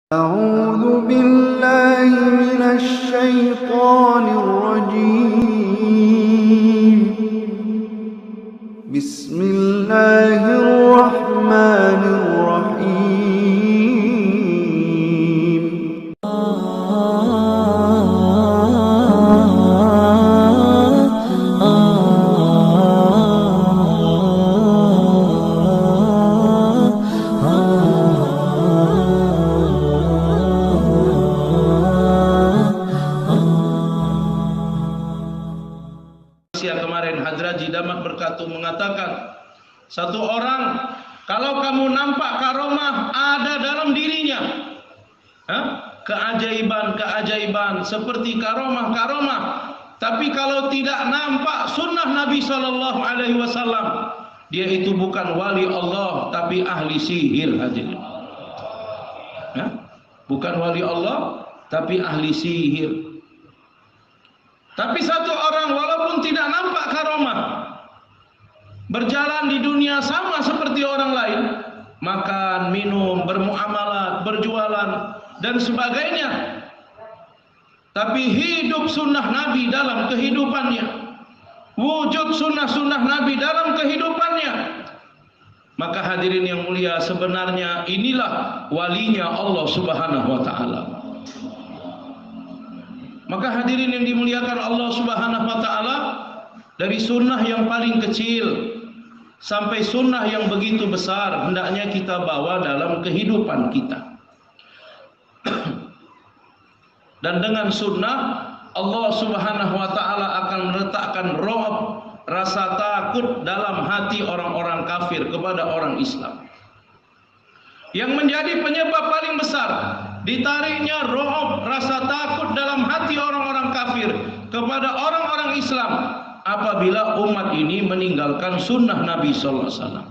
أعوذ بالله من الشيطان الرجيم. بسم الله الرحمن الرحيم. Kemarin Hadraji Damat Berkatu mengatakan, satu orang kalau kamu nampak karomah ada dalam dirinya, keajaiban seperti karomah, tapi kalau tidak nampak sunnah Nabi Sallallahu Alaihi Wasallam, dia itu bukan wali Allah tapi ahli sihir. Hadirin, bukan wali Allah tapi ahli sihir. Tapi satu orang walaupun tidak nampak karomah, berjalan di dunia sama seperti orang lain, makan, minum, bermuamalah, berjualan dan sebagainya, tapi hidup sunnah Nabi dalam kehidupannya, wujud sunnah-sunnah Nabi dalam kehidupannya, maka hadirin yang mulia, sebenarnya inilah walinya Allah Subhanahu wa ta'ala. Maka hadirin yang dimuliakan Allah Subhanahu wa ta'ala, dari sunnah yang paling kecil sampai sunnah yang begitu besar hendaknya kita bawa dalam kehidupan kita. Dan dengan sunnah Allah Subhanahu wa ta'ala akan meletakkan ra'ab, rasa takut dalam hati orang-orang kafir kepada orang Islam. Yang menjadi penyebab paling besar ditariknya ra'ab, rasa takut dalam hati orang-orang kafir kepada orang-orang Islam apabila umat ini meninggalkan sunnah Nabi sallallahu alaihi wasallam.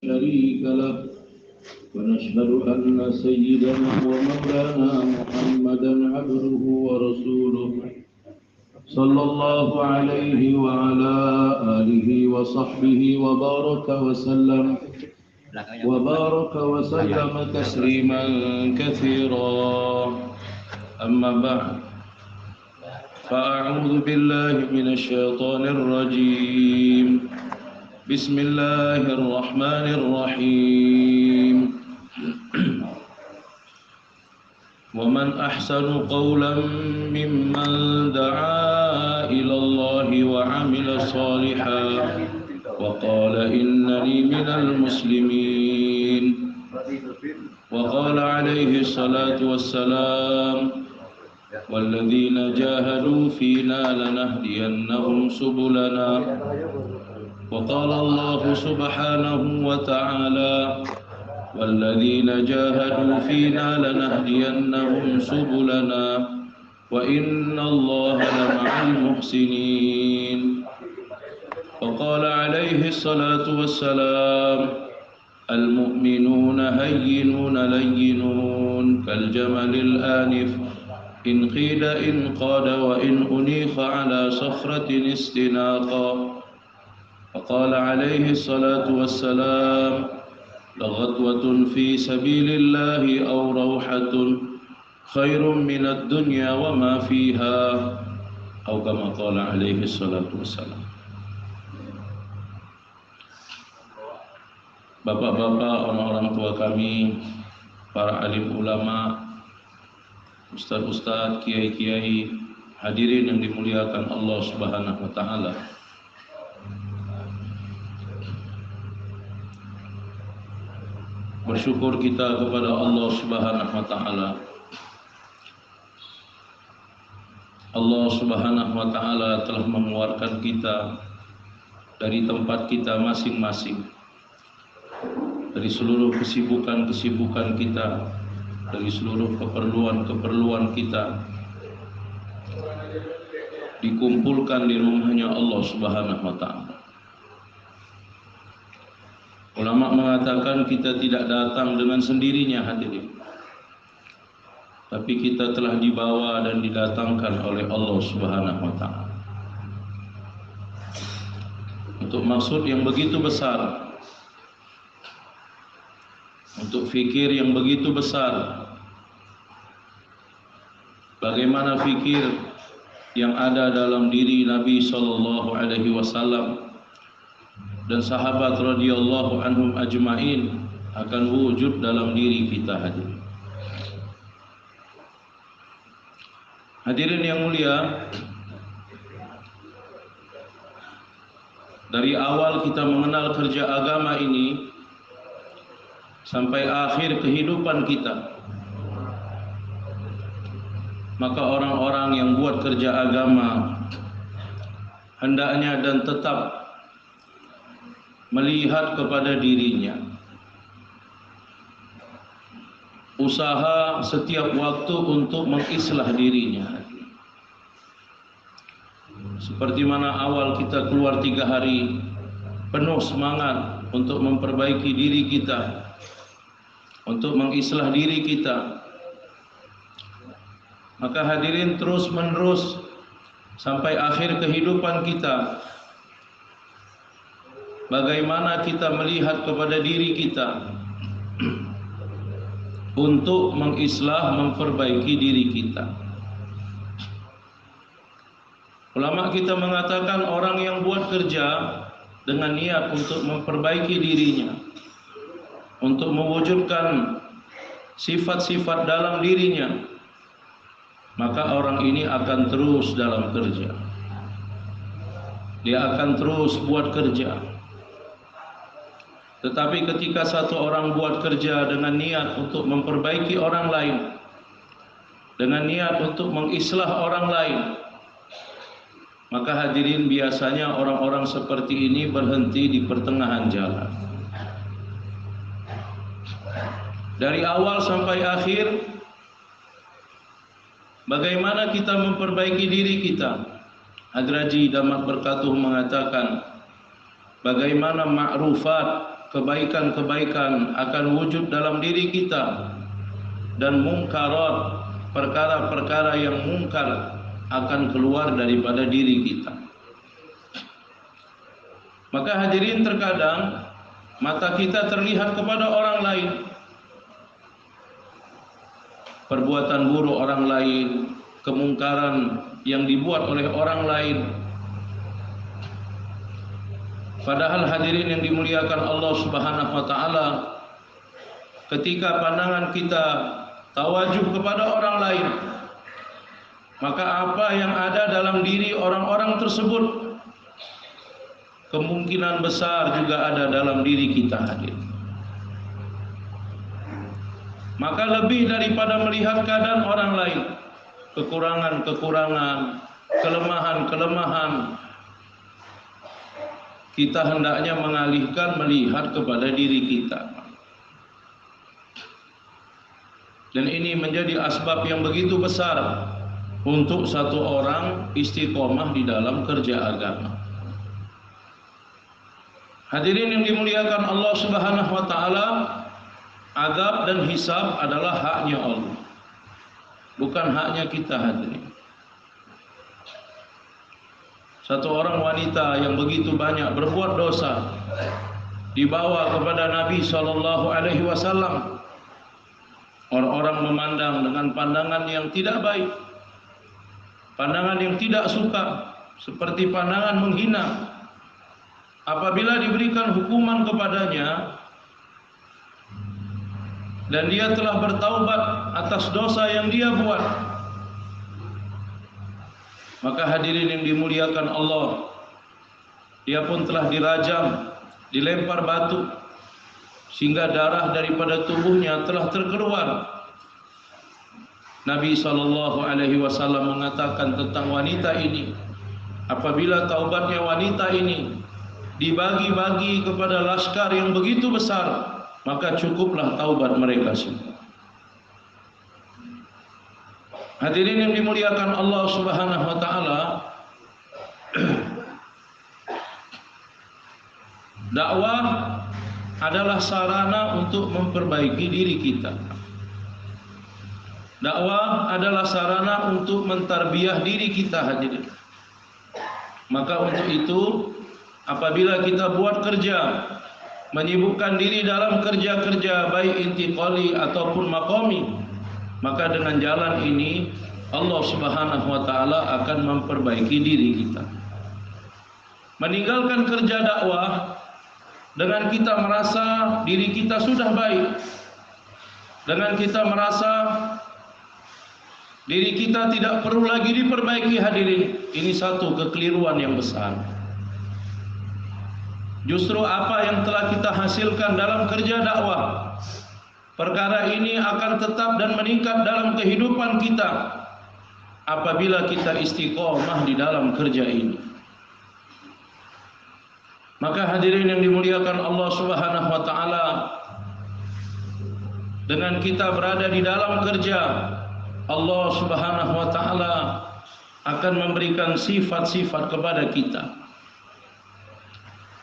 Syarikalah wa nashhadu anna sayyidana wa maulana Muhammadan abduhu wa rasuluh sallallahu alaihi wa ala alihi wa sahbihi wa baraka wa sallam وبارك وسلم تسليما كثيرا. أما بعد، فأعوذ بالله من الشيطان الرجيم. بسم الله الرحمن الرحيم. ومن أحسن قولا ممن دعا إلى الله وعمل صالحا وقال إنني من المسلمين. وقال عليه الصلاة والسلام والذين جاهدوا فينا لنهدينهم سبلنا. وقال الله سبحانه وتعالى والذين جاهدوا فينا لنهدينهم سبلنا وإن الله لمع المحسنين. وقال عليه الصلاة والسلام المؤمنون هينون لينون كالجمل الآنف إن قيل إن قاد وإن أنيخ على صخرة استناقا. وقال عليه الصلاة والسلام لغدوة في سبيل الله أو روحة خير من الدنيا وما فيها أو كما قال عليه الصلاة والسلام. Bapak-bapak, orang-orang tua kami, para alim ulama, ustaz-ustaz, kiai-kiai, hadirin yang dimuliakan Allah Subhanahu wa ta'ala. Bersyukur kita kepada Allah Subhanahu wa ta'ala. Allah Subhanahu wa ta'ala telah mengeluarkan kita dari tempat kita masing-masing, dari seluruh kesibukan-kesibukan kita, dari seluruh keperluan-keperluan kita, dikumpulkan di rumahnya Allah Subhanahu wa ta'ala. Ulama mengatakan kita tidak datang dengan sendirinya, hadirin, tapi kita telah dibawa dan didatangkan oleh Allah Subhanahu wa ta'ala untuk maksud yang begitu besar. untuk fikir yang begitu besar. Bagaimana fikir yang ada dalam diri Nabi sallallahu alaihi wasallam dan sahabat radhiyallahu anhum ajmain akan wujud dalam diri kita hadirin. Hadirin yang mulia, dari awal kita mengenal kerja agama ini sampai akhir kehidupan kita, maka orang-orang yang buat kerja agama hendaknya dan tetap melihat kepada dirinya, usaha setiap waktu untuk mengislah dirinya. Seperti mana awal kita keluar 3 hari penuh semangat untuk memperbaiki diri kita, untuk mengislah diri kita, maka hadirin terus menerus sampai akhir kehidupan kita, bagaimana kita melihat kepada diri kita untuk mengislah, memperbaiki diri kita. Ulama kita mengatakan orang yang buat kerja dengan niat untuk memperbaiki dirinya, untuk mewujudkan sifat-sifat dalam dirinya, maka orang ini akan terus dalam kerja. Dia akan terus buat kerja. Tetapi ketika satu orang buat kerja dengan niat untuk memperbaiki orang lain, dengan niat untuk mengislah orang lain, maka hadirin biasanya orang-orang seperti ini berhenti di pertengahan jalan. Dari awal sampai akhir, bagaimana kita memperbaiki diri kita? Hadraji Damat Berkatuh mengatakan, bagaimana ma'rufat, kebaikan-kebaikan akan wujud dalam diri kita, dan mungkarat, perkara-perkara yang mungkar akan keluar daripada diri kita. Maka hadirin, terkadang mata kita terlihat kepada orang lain, perbuatan buruk orang lain, kemungkaran yang dibuat oleh orang lain. Padahal hadirin yang dimuliakan Allah Subhanahu wa taala, ketika pandangan kita tawajuh kepada orang lain, maka apa yang ada dalam diri orang-orang tersebut kemungkinan besar juga ada dalam diri kita hadirin. Maka lebih daripada melihat keadaan orang lain, kekurangan-kekurangan, kelemahan-kelemahan, kita hendaknya mengalihkan melihat kepada diri kita. Dan ini menjadi asbab yang begitu besar untuk satu orang istiqomah di dalam kerja agama. Hadirin yang dimuliakan Allah Subhanahu wa taala, azab dan hisab adalah haknya Allah, bukan haknya kita hadirin. Satu orang wanita yang begitu banyak berbuat dosa dibawa kepada Nabi SAW. Orang-orang memandang dengan pandangan yang tidak baik, pandangan yang tidak suka, seperti pandangan menghina. Apabila diberikan hukuman kepadanya dan dia telah bertaubat atas dosa yang dia buat, maka hadirin yang dimuliakan Allah, dia pun telah dirajam, dilempar batu, sehingga darah daripada tubuhnya telah terkeluar. Nabi SAW mengatakan tentang wanita ini, apabila taubatnya wanita ini dibagi-bagi kepada laskar yang begitu besar, maka cukuplah taubat mereka semua. Hadirin yang dimuliakan Allah Subhanahu wa taala, dakwah adalah sarana untuk memperbaiki diri kita. Dakwah adalah sarana untuk mentarbiyah diri kita hadirin. Maka untuk itu, apabila kita buat kerja menyibukkan diri dalam kerja-kerja baik intiqali ataupun maqami, maka dengan jalan ini Allah Subhanahu wa taala akan memperbaiki diri kita. Meninggalkan kerja dakwah dengan kita merasa diri kita sudah baik, dengan kita merasa diri kita tidak perlu lagi diperbaiki, hadirin, ini satu kekeliruan yang besar. Justru apa yang telah kita hasilkan dalam kerja dakwah, perkara ini akan tetap dan meningkat dalam kehidupan kita apabila kita istiqomah di dalam kerja ini. Maka hadirin yang dimuliakan Allah Subhanahu wa taala, dengan kita berada di dalam kerja, Allah Subhanahu wa taala akan memberikan sifat-sifat kepada kita.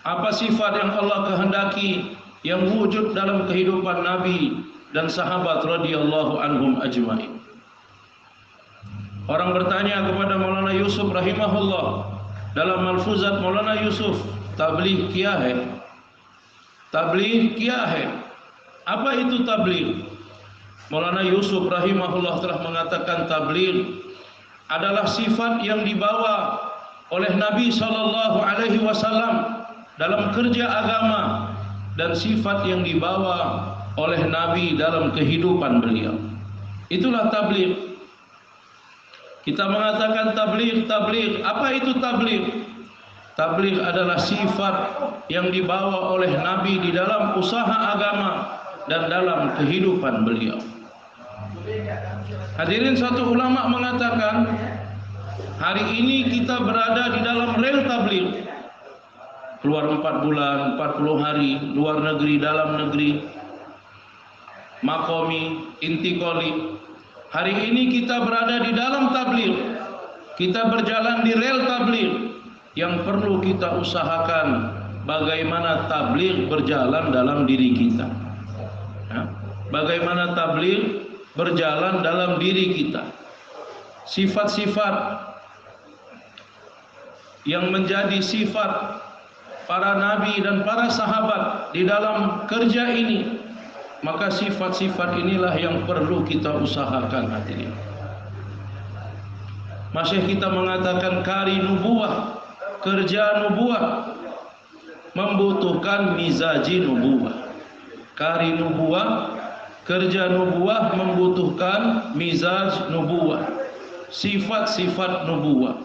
Apa sifat yang Allah kehendaki yang wujud dalam kehidupan Nabi dan sahabat radhiyallahu anhum ajmain. Orang bertanya kepada Maulana Yusuf rahimahullah dalam Malfuzat Maulana Yusuf, tabligh kya hai? Tabligh kya hai? Apa itu tabligh? Maulana Yusuf rahimahullah telah mengatakan tabligh adalah sifat yang dibawa oleh Nabi sallallahu alaihi wasallam dalam kerja agama dan sifat yang dibawa oleh Nabi dalam kehidupan beliau. Itulah tabligh. Kita mengatakan tabligh. Apa itu tabligh? Tabligh adalah sifat yang dibawa oleh Nabi di dalam usaha agama dan dalam kehidupan beliau. Hadirin, satu ulama mengatakan, hari ini kita berada di dalam rel tabligh. Keluar 4 bulan, 40 hari, luar negeri, dalam negeri, maqami, intiqali. Hari ini kita berada di dalam tabligh. Kita berjalan di rel tabligh. Yang perlu kita usahakan bagaimana tabligh berjalan dalam diri kita. Bagaimana tabligh berjalan dalam diri kita. Sifat-sifat yang menjadi sifat para nabi dan para sahabat di dalam kerja ini, maka sifat-sifat inilah yang perlu kita usahakan, hadirin. Masih kita mengatakan kari nubuwah, kerja nubuwah membutuhkan mizaji nubuwah. Kari nubuwah, kerja nubuwah membutuhkan mizaj nubuwah, sifat-sifat nubuwah.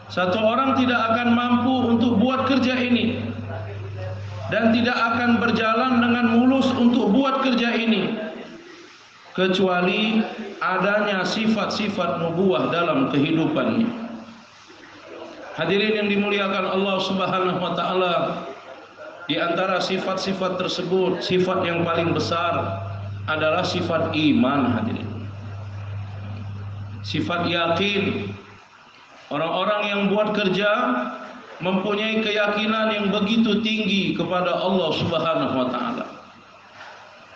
Satu orang tidak akan mampu untuk buat kerja ini dan tidak akan berjalan dengan mulus untuk buat kerja ini kecuali adanya sifat-sifat nubuwah dalam kehidupannya. Hadirin yang dimuliakan Allah Subhanahu wa taala, di antara sifat-sifat tersebut, sifat yang paling besar adalah sifat iman, hadirin. Sifat yakin. Orang-orang yang buat kerja mempunyai keyakinan yang begitu tinggi kepada Allah Subhanahu wa taala.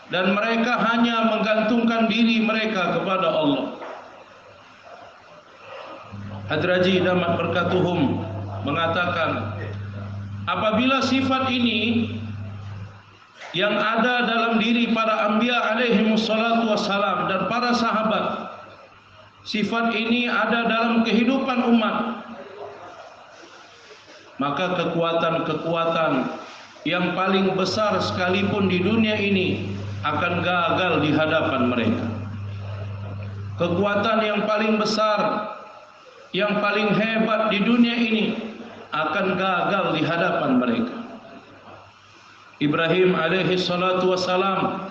Dan mereka hanya menggantungkan diri mereka kepada Allah. Hadraji damat berkatuhum mengatakan, apabila sifat ini yang ada dalam diri para anbiya alaihi wassalatu wassalam dan para sahabat, sifat ini ada dalam kehidupan umat, maka kekuatan-kekuatan yang paling besar sekalipun di dunia ini akan gagal di hadapan mereka. Kekuatan yang paling besar, yang paling hebat di dunia ini akan gagal di hadapan mereka. Ibrahim alaihi salatu wassalam,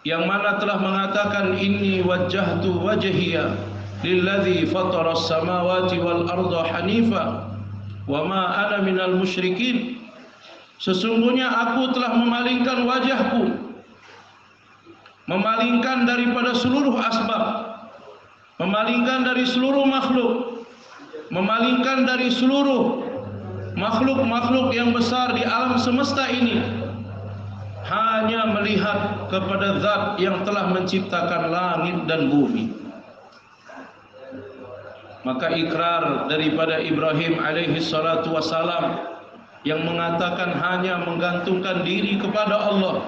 yang mana telah mengatakan, inni wajjahtu wajhiya lilladzi fatara as-samawati wal arda hanifa wa ma ana minal musyrikin. Sesungguhnya aku telah memalingkan wajahku, memalingkan daripada seluruh asbab, memalingkan dari seluruh makhluk, memalingkan dari seluruh makhluk-makhluk yang besar di alam semesta ini, hanya melihat kepada zat yang telah menciptakan langit dan bumi. Maka ikrar daripada Ibrahim alaihi salatu wassalam yang mengatakan hanya menggantungkan diri kepada Allah,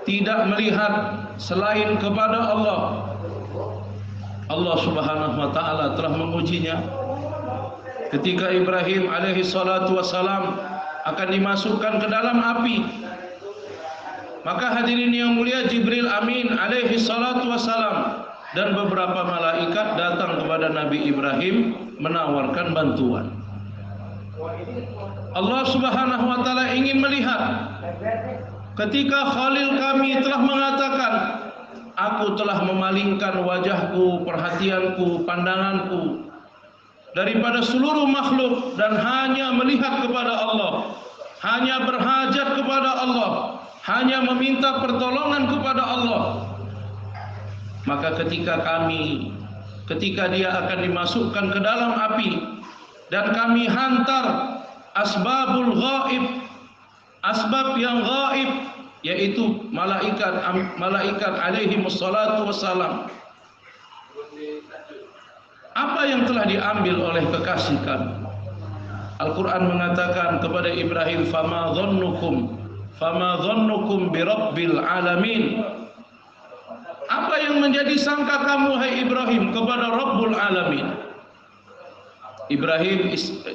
tidak melihat selain kepada Allah. Allah Subhanahu wa taala telah mengujinya ketika Ibrahim alaihi salatu wassalam akan dimasukkan ke dalam api. Maka hadirin yang mulia, Jibril Amin alaihi salatu wassalam dan beberapa malaikat datang kepada Nabi Ibrahim menawarkan bantuan. Allah Subhanahu wa taala ingin melihat ketika Khalil kami telah mengatakan, aku telah memalingkan wajahku, perhatianku, pandanganku daripada seluruh makhluk dan hanya melihat kepada Allah, hanya berhajat kepada Allah, hanya meminta pertolongan kepada Allah. Maka ketika dia akan dimasukkan ke dalam api dan kami hantar asbabul ghaib, asbab yang gaib, yaitu malaikat alaihi wassalatu wassalam, apa yang telah diambil oleh kekasih kami? Al-Quran mengatakan kepada Ibrahim, fama dhannukum birabbil alamin. Apa yang menjadi sangka kamu, hai Ibrahim, kepada Rabbul Alamin?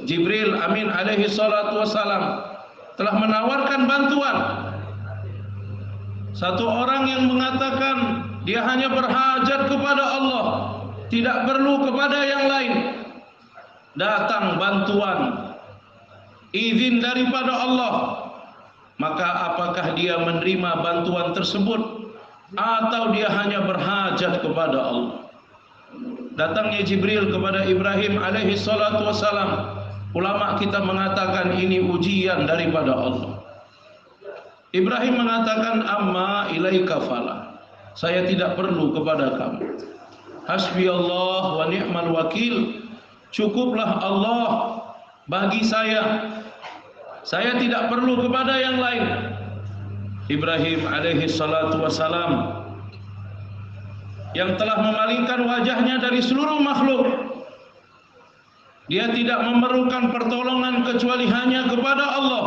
Jibril Amin alaihi salatu wassalam telah menawarkan bantuan. Satu orang yang mengatakan dia hanya berhajat kepada Allah, tidak perlu kepada yang lain. Datang bantuan, izin daripada Allah. Maka apakah dia menerima bantuan tersebut atau dia hanya berhajat kepada Allah? Datangnya Jibril kepada Ibrahim alaihi salatu wassalam, ulama kita mengatakan ini ujian daripada Allah. Ibrahim mengatakan, amma ilaika fala, saya tidak perlu kepada kamu. Hasbi Allah wa ni'mal wakil, cukuplah Allah bagi saya tidak perlu kepada yang lain. Ibrahim alaihi salatu wassalam yang telah memalingkan wajahnya dari seluruh makhluk, dia tidak memerlukan pertolongan kecuali hanya kepada Allah.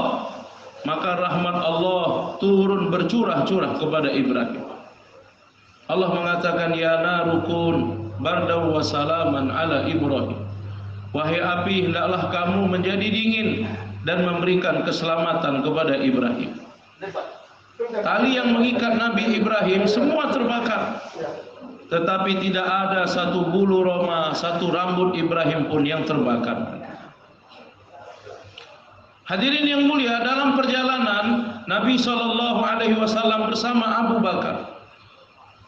Maka rahmat Allah turun bercurah-curah kepada Ibrahim. Allah mengatakan, ya narukun bardaw wa salaman ala Ibrahim. Wahai api, hendaklah kamu menjadi dingin dan memberikan keselamatan kepada Ibrahim. Tali yang mengikat Nabi Ibrahim semua terbakar, tetapi tidak ada satu bulu roma, satu rambut Ibrahim pun yang terbakar. Hadirin yang mulia, dalam perjalanan Nabi SAW bersama Abu Bakar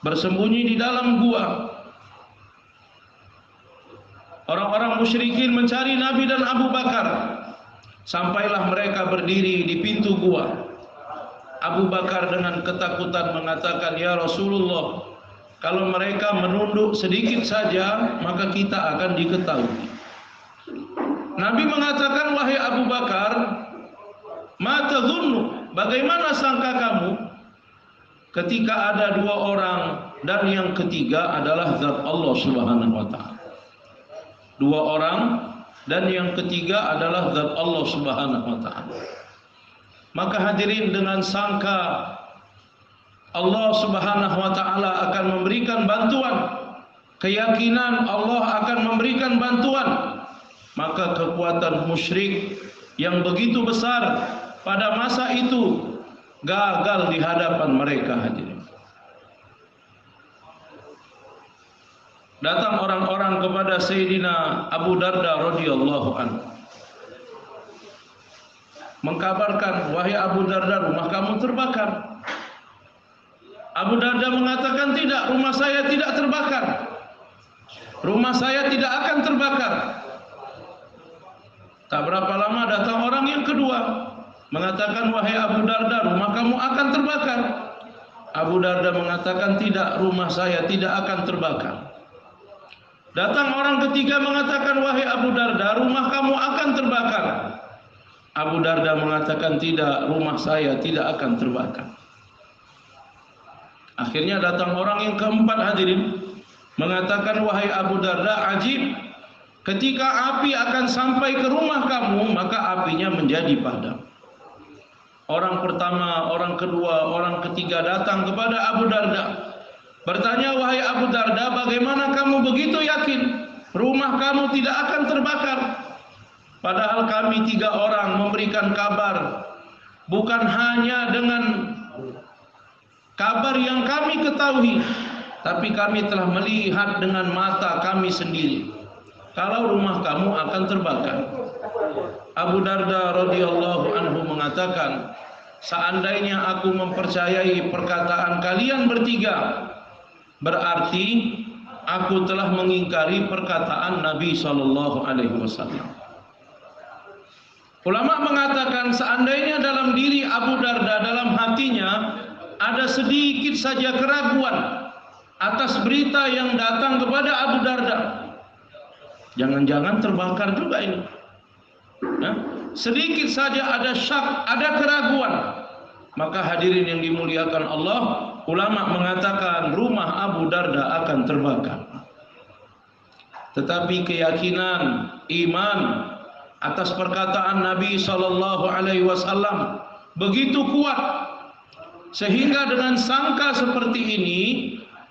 bersembunyi di dalam gua. Orang-orang musyrikin mencari Nabi dan Abu Bakar. Sampailah mereka berdiri di pintu gua. Abu Bakar dengan ketakutan mengatakan, ya Rasulullah, kalau mereka menunduk sedikit saja maka kita akan diketahui. Nabi mengatakan, wahai Abu Bakar, ma tadhunnu, bagaimana sangka kamu ketika ada dua orang dan yang ketiga adalah zat Allah Subhanahu wa taala. Dua orang dan yang ketiga adalah zat Allah Subhanahu wa taala. Maka hadirin, dengan sangka Allah Subhanahu wa taala akan memberikan bantuan, keyakinan Allah akan memberikan bantuan, maka kekuatan musyrik yang begitu besar pada masa itu gagal di hadapan mereka. Hadirin, datang orang-orang kepada Sayyidina Abu Darda radhiyallahu anhu, mengkabarkan, wahai Abu Darda, rumah kamu terbakar. Abu Darda mengatakan, tidak, rumah saya tidak terbakar. Rumah saya tidak akan terbakar. Tak berapa lama datang orang yang kedua, mengatakan, wahai Abu Darda, rumah kamu akan terbakar. Abu Darda mengatakan, tidak, rumah saya tidak akan terbakar. Datang orang ketiga mengatakan, wahai Abu Darda, rumah kamu akan terbakar. Abu Darda mengatakan, tidak, rumah saya tidak akan terbakar. Akhirnya datang orang yang keempat, hadirin, mengatakan, wahai Abu Darda, ajib, Ketika api akan sampai ke rumah kamu, maka apinya menjadi padam. Orang pertama, orang kedua, orang ketiga datang kepada Abu Darda, bertanya, wahai Abu Darda, bagaimana kamu begitu yakin rumah kamu tidak akan terbakar? Padahal kami 3 orang memberikan kabar, bukan hanya dengan kabar yang kami ketahui, tapi kami telah melihat dengan mata kami sendiri kalau rumah kamu akan terbakar. Abu Darda radhiyallahu anhu mengatakan, seandainya aku mempercayai perkataan kalian bertiga, berarti aku telah mengingkari perkataan Nabi sallallahu alaihi wasallam. Ulama mengatakan seandainya dalam diri Abu Darda, dalam hatinya ada sedikit saja keraguan atas berita yang datang kepada Abu Darda, jangan-jangan terbakar juga ini. Nah, sedikit saja ada syak, ada keraguan, maka hadirin yang dimuliakan Allah, ulama mengatakan rumah Abu Darda akan terbakar. Tetapi keyakinan, iman atas perkataan Nabi sallallahu alaihi wasallam begitu kuat, sehingga dengan sangka seperti ini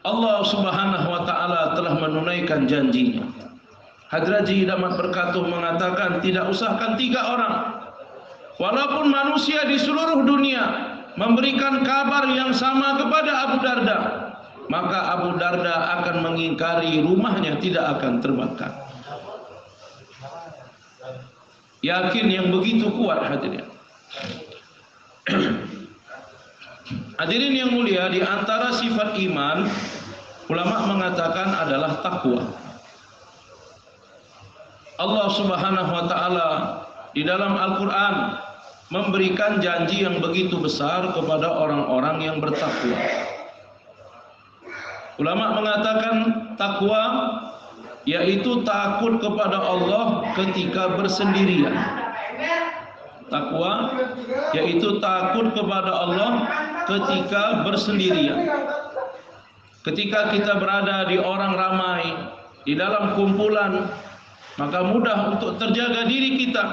Allah Subhanahu wa taala telah menunaikan janjinya. Hadraji Damat Berkatuh mengatakan, tidak usahkan 3 orang, walaupun manusia di seluruh dunia memberikan kabar yang sama kepada Abu Darda, maka Abu Darda akan mengingkari rumahnya tidak akan terbakar. Yakin yang begitu kuat, hadirin. Hadirin yang mulia, di antara sifat iman, ulama mengatakan adalah takwa. Allah Subhanahu wa taala di dalam Al-Qur'an memberikan janji yang begitu besar kepada orang-orang yang bertakwa. Ulama mengatakan takwa yaitu takut kepada Allah ketika bersendirian. Takwa yaitu takut kepada Allah ketika bersendirian. Ketika kita berada di orang ramai, di dalam kumpulan, maka mudah untuk terjaga diri kita.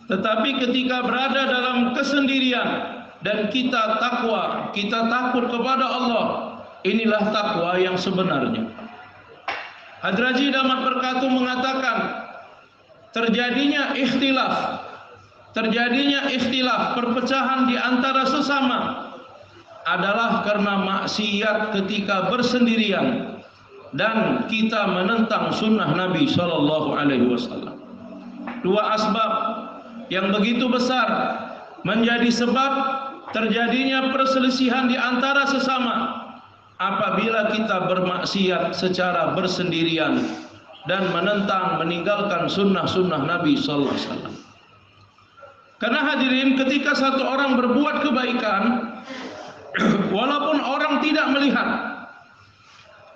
Tetapi ketika berada dalam kesendirian dan kita takwa, kita takut kepada Allah, inilah takwa yang sebenarnya. Hadraji Damat Berkatuh mengatakan, terjadinya ikhtilaf, perpecahan di antara sesama adalah karena maksiat ketika bersendirian dan kita menentang sunnah Nabi sallallahu alaihi wasallam. 2 asbab yang begitu besar menjadi sebab terjadinya perselisihan di antara sesama apabila kita bermaksiat secara bersendirian dan meninggalkan sunnah-sunnah Nabi sallallahu alaihi wasallam. Karena hadirin, ketika satu orang berbuat kebaikan walaupun orang tidak melihat,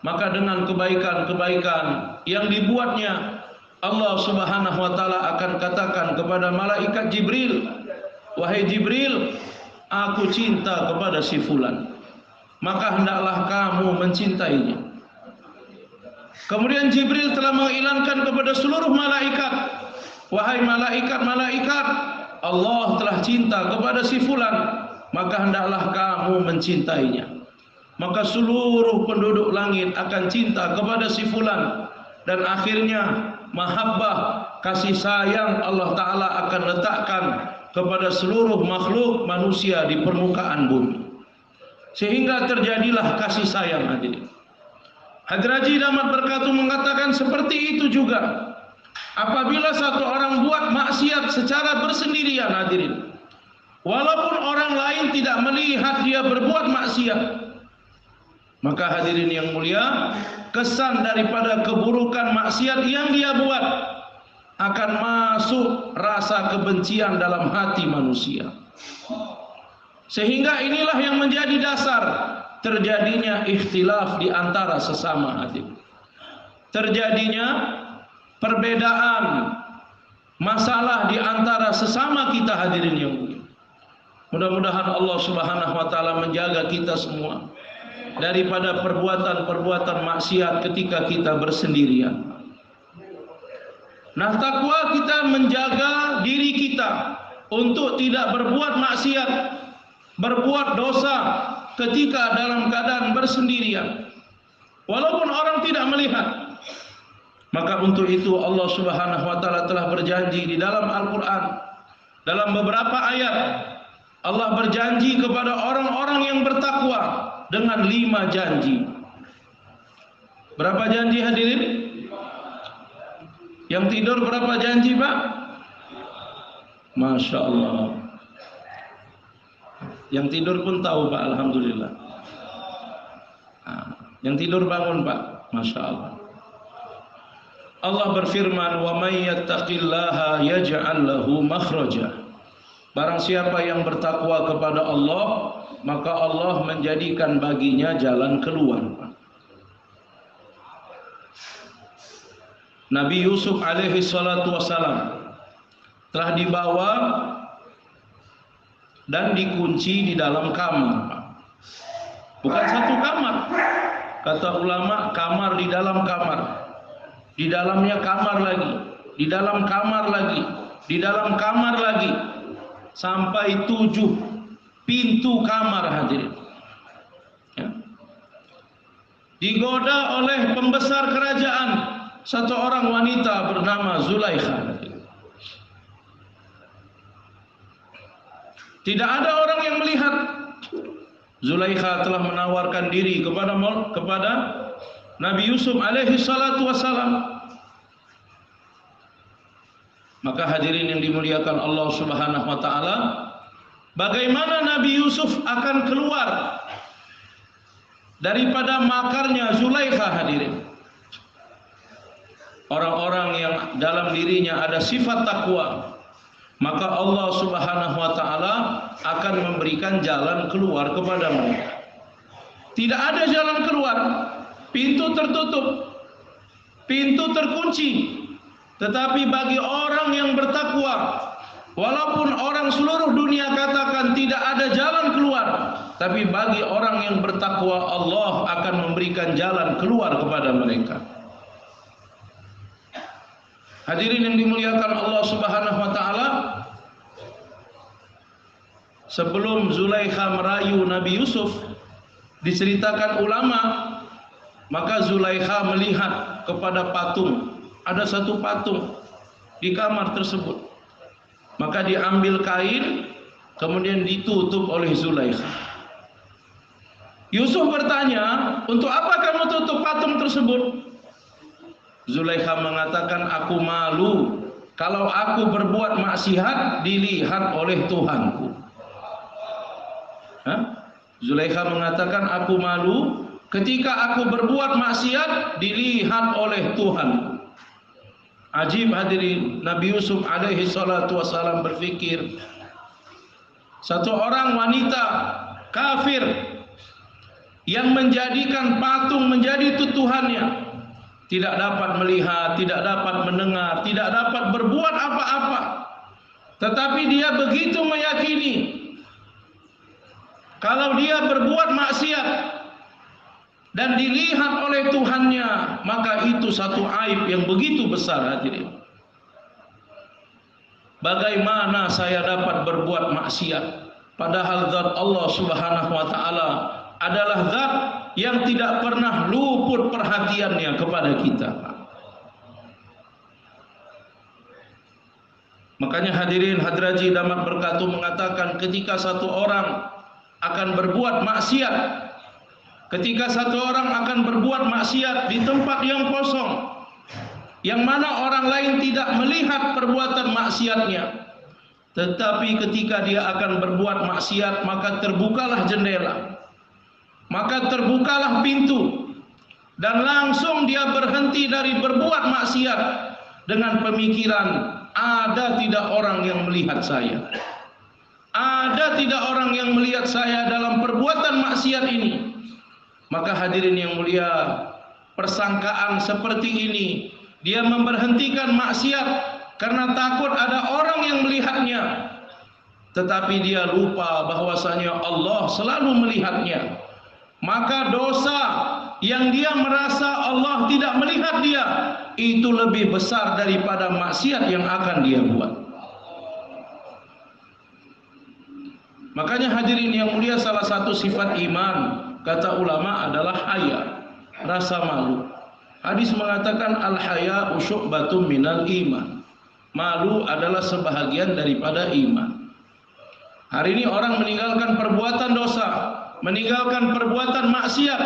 maka dengan kebaikan-kebaikan yang dibuatnya, Allah Subhanahu wa taala akan katakan kepada malaikat Jibril, wahai Jibril, aku cinta kepada si fulan, maka hendaklah kamu mencintainya. Kemudian Jibril telah mengilhamkan kepada seluruh malaikat, wahai malaikat-malaikat, Allah telah cinta kepada si fulan, maka hendaklah kamu mencintainya. Maka seluruh penduduk langit akan cinta kepada si fulan, dan akhirnya mahabbah, kasih sayang Allah Ta'ala akan letakkan kepada seluruh makhluk manusia di permukaan bumi, sehingga terjadilah kasih sayang. Hadirin, Hadraji Damat Berkatuh mengatakan seperti itu juga apabila satu orang buat maksiat secara bersendirian. Hadirin, walaupun orang lain tidak melihat dia berbuat maksiat, maka hadirin yang mulia, kesan daripada keburukan maksiat yang dia buat akan masuk rasa kebencian dalam hati manusia. Sehingga inilah yang menjadi dasar terjadinya ikhtilaf di antara sesama hadirin. Terjadinya perbedaan masalah di antara sesama kita, hadirin yang mulia. Mudah-mudahan Allah Subhanahu wa taala menjaga kita semua daripada perbuatan-perbuatan maksiat ketika kita bersendirian. Nah, takwa kita menjaga diri kita untuk tidak berbuat maksiat, berbuat dosa ketika dalam keadaan bersendirian, walaupun orang tidak melihat. Maka untuk itu Allah Subhanahu wa taala telah berjanji di dalam Al-Qur'an, dalam beberapa ayat Allah berjanji kepada orang-orang yang bertakwa dengan 5 janji. Berapa janji hadirin? Yang tidur berapa janji, Pak? Masya Allah. Yang tidur pun tahu, Pak. Alhamdulillah. Yang tidur bangun, Pak. Masya Allah. Allah berfirman, "Wa may yattaqillaha yaj'al lahu makhraja." Barang siapa yang bertakwa kepada Allah, maka Allah menjadikan baginya jalan keluar. Nabi Yusuf alaihi salatu wassalam telah dibawa dan dikunci di dalam kamar. Bukan satu kamar. Kata ulama, kamar di dalam kamar. Di dalamnya kamar lagi, di dalam kamar lagi, di dalam kamar lagi. Sampai 7 pintu kamar hadirin. Ya. Digoda oleh pembesar kerajaan, satu orang wanita bernama Zulaikha. Tidak ada orang yang melihat. Zulaikha telah menawarkan diri kepada Nabi Yusuf alaihi salatu wassalam. Maka hadirin yang dimuliakan Allah Subhanahu wa taala, bagaimana Nabi Yusuf akan keluar daripada makarnya Zulaikha hadirin? Orang-orang yang dalam dirinya ada sifat takwa, maka Allah Subhanahu wa taala akan memberikan jalan keluar kepada mereka. Tidak ada jalan keluar, pintu tertutup, pintu terkunci. Tetapi bagi orang yang bertakwa, walaupun orang seluruh dunia katakan tidak ada jalan keluar, tapi bagi orang yang bertakwa Allah akan memberikan jalan keluar kepada mereka. Hadirin yang dimuliakan Allah Subhanahu wa taala, sebelum Zulaikha merayu Nabi Yusuf, diceritakan ulama, maka Zulaikha melihat kepada patung. Ada satu patung di kamar tersebut. Maka diambil kain, kemudian ditutup oleh Zulaikha. Yusuf bertanya, "Untuk apa kamu tutup patung tersebut?" Zulaikha mengatakan, "Aku malu kalau aku berbuat maksiat dilihat oleh Tuhanku." Zulaikha mengatakan, "Aku malu ketika aku berbuat maksiat dilihat oleh Tuhanku." Ajib hadirin, Nabi Yusuf alaihi salatu wassalam berfikir, satu orang wanita kafir yang menjadikan patung menjadi tutuhannya, tidak dapat melihat, tidak dapat mendengar, tidak dapat berbuat apa-apa, tetapi dia begitu meyakini kalau dia berbuat maksiat dan dilihat oleh Tuhannya, maka itu satu aib yang begitu besar hadirin. Bagaimana saya dapat berbuat maksiat, padahal zat Allah Subhanahu wa taala adalah zat yang tidak pernah luput perhatiannya kepada kita. Makanya hadirin hadraji damat berkatuh mengatakan, ketika satu orang akan berbuat maksiat, ketika satu orang akan berbuat maksiat di tempat yang kosong, yang mana orang lain tidak melihat perbuatan maksiatnya, tetapi ketika dia akan berbuat maksiat, maka terbukalah jendela, maka terbukalah pintu, dan langsung dia berhenti dari berbuat maksiat dengan pemikiran, ada tidak orang yang melihat saya, ada tidak orang yang melihat saya dalam perbuatan maksiat ini. Maka hadirin yang mulia, persangkaan seperti ini, dia memberhentikan maksiat karena takut ada orang yang melihatnya, tetapi dia lupa bahwasanya Allah selalu melihatnya. Maka dosa yang dia merasa Allah tidak melihat dia, itu lebih besar daripada maksiat yang akan dia buat. Makanya hadirin yang mulia, salah satu sifat iman kata ulama adalah haya, rasa malu. Hadis mengatakan al-haya syu'batun minal iman. Malu adalah sebahagian daripada iman. Hari ini orang meninggalkan perbuatan dosa, meninggalkan perbuatan maksiat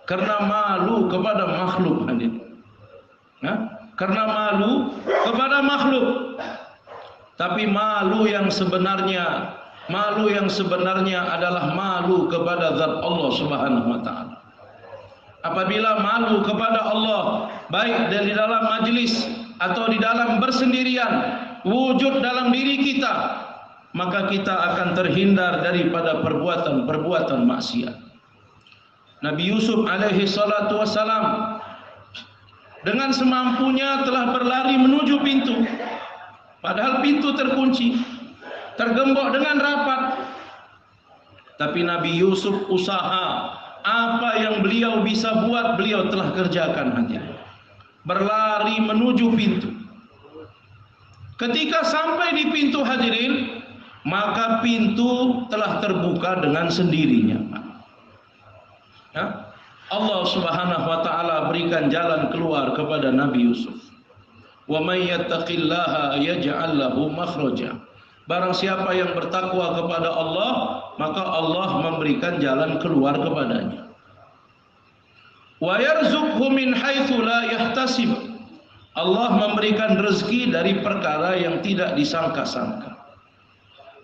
karena malu kepada makhluk, hadirin. Karena malu kepada makhluk. Tapi malu yang sebenarnya adalah malu kepada zat Allah Subhanahu wa taala. Apabila malu kepada Allah, baik dari dalam majlis atau di dalam bersendirian, wujud dalam diri kita, maka kita akan terhindar daripada perbuatan-perbuatan maksiat. Nabi Yusuf alaihi salatu wassalam dengan semampunya telah berlari menuju pintu, padahal pintu terkunci, tergembok dengan rapat. Tapi Nabi Yusuf usaha, apa yang beliau bisa buat beliau telah kerjakan, hadirin. Berlari menuju pintu. Ketika sampai di pintu, hadirin, maka pintu telah terbuka dengan sendirinya. Allah Subhanahu wa taala berikan jalan keluar kepada Nabi Yusuf. Wa may yattaqillaha yaj'al lahu makhraja. Barang siapa yang bertakwa kepada Allah, maka Allah memberikan jalan keluar kepadanya. Wa yarzuqhu min haitsu la yahtasib. Allah memberikan rezeki dari perkara yang tidak disangka-sangka.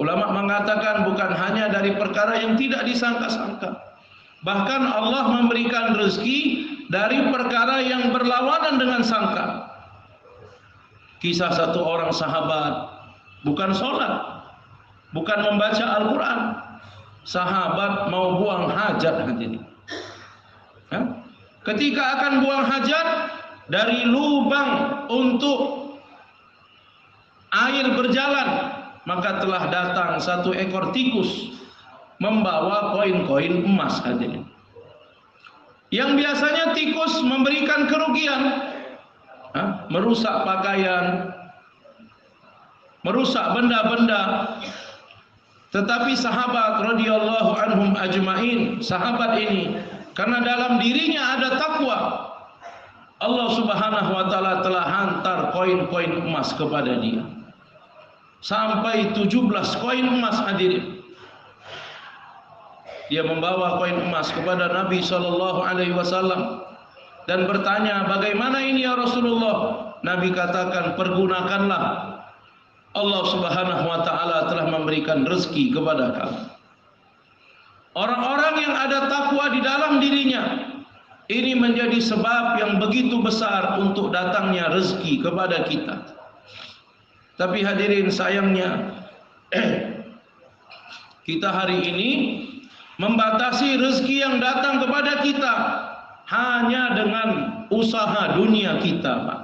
Ulama mengatakan bukan hanya dari perkara yang tidak disangka-sangka, bahkan Allah memberikan rezeki dari perkara yang berlawanan dengan sangka. Kisah satu orang sahabat, bukan sholat, bukan membaca Al-Quran, sahabat mau buang hajat, hadirin. Ketika akan buang hajat, dari lubang untuk air berjalan, maka telah datang satu ekor tikus membawa koin-koin emas, hadirin. Yang biasanya tikus memberikan kerugian, merusak pakaian, merusak benda-benda. Tetapi sahabat radhiyallahu anhum ajmain, sahabat ini karena dalam dirinya ada takwa, Allah Subhanahu wa taala telah hantar koin-koin emas kepada dia. Sampai 17 koin emas, hadirin. Dia membawa koin emas kepada Nabi sallallahu alaihi wasallam dan bertanya, "Bagaimana ini ya Rasulullah?" Nabi katakan, "Pergunakanlah. Allah Subhanahu wa taala telah memberikan rezeki kepada kamu." Orang-orang yang ada takwa di dalam dirinya, ini menjadi sebab yang begitu besar untuk datangnya rezeki kepada kita. Tapi hadirin, sayangnya kita hari ini membatasi rezeki yang datang kepada kita hanya dengan usaha dunia kita, Pak.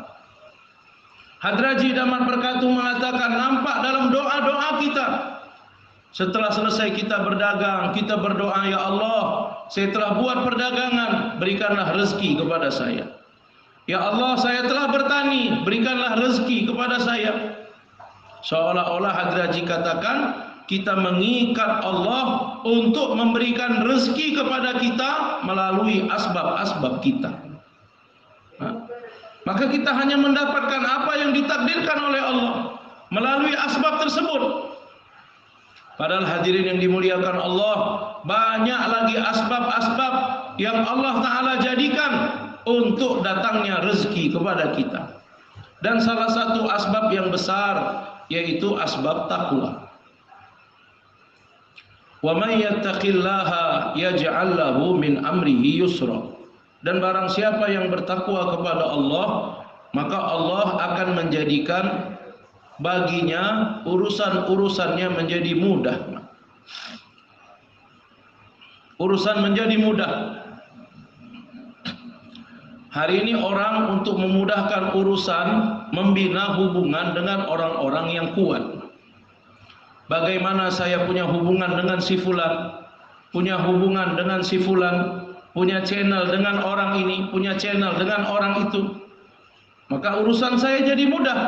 Hadraji Damat Berkatu mengatakan, nampak dalam doa-doa kita. Setelah selesai kita berdagang, kita berdoa, "Ya Allah, saya telah buat perdagangan, berikanlah rezeki kepada saya. Ya Allah, saya telah bertani, berikanlah rezeki kepada saya." Seolah-olah Hadraji katakan, kita mengikat Allah untuk memberikan rezeki kepada kita melalui asbab-asbab kita. Maka kita hanya mendapatkan apa yang ditakdirkan oleh Allah melalui asbab tersebut. Padahal hadirin yang dimuliakan Allah, banyak lagi asbab-asbab yang Allah Ta'ala jadikan untuk datangnya rezeki kepada kita. Dan salah satu asbab yang besar yaitu asbab takwa. Wa may yattaqillaha yaj'al lahu min amrihi yusra. Dan barang siapa yang bertakwa kepada Allah, maka Allah akan menjadikan baginya urusan-urusannya menjadi mudah. Urusan menjadi mudah. Hari ini orang untuk memudahkan urusan membina hubungan dengan orang-orang yang kuat. Bagaimana saya punya hubungan dengan si fulan, punya hubungan dengan si fulan, punya channel dengan orang ini, punya channel dengan orang itu, maka urusan saya jadi mudah.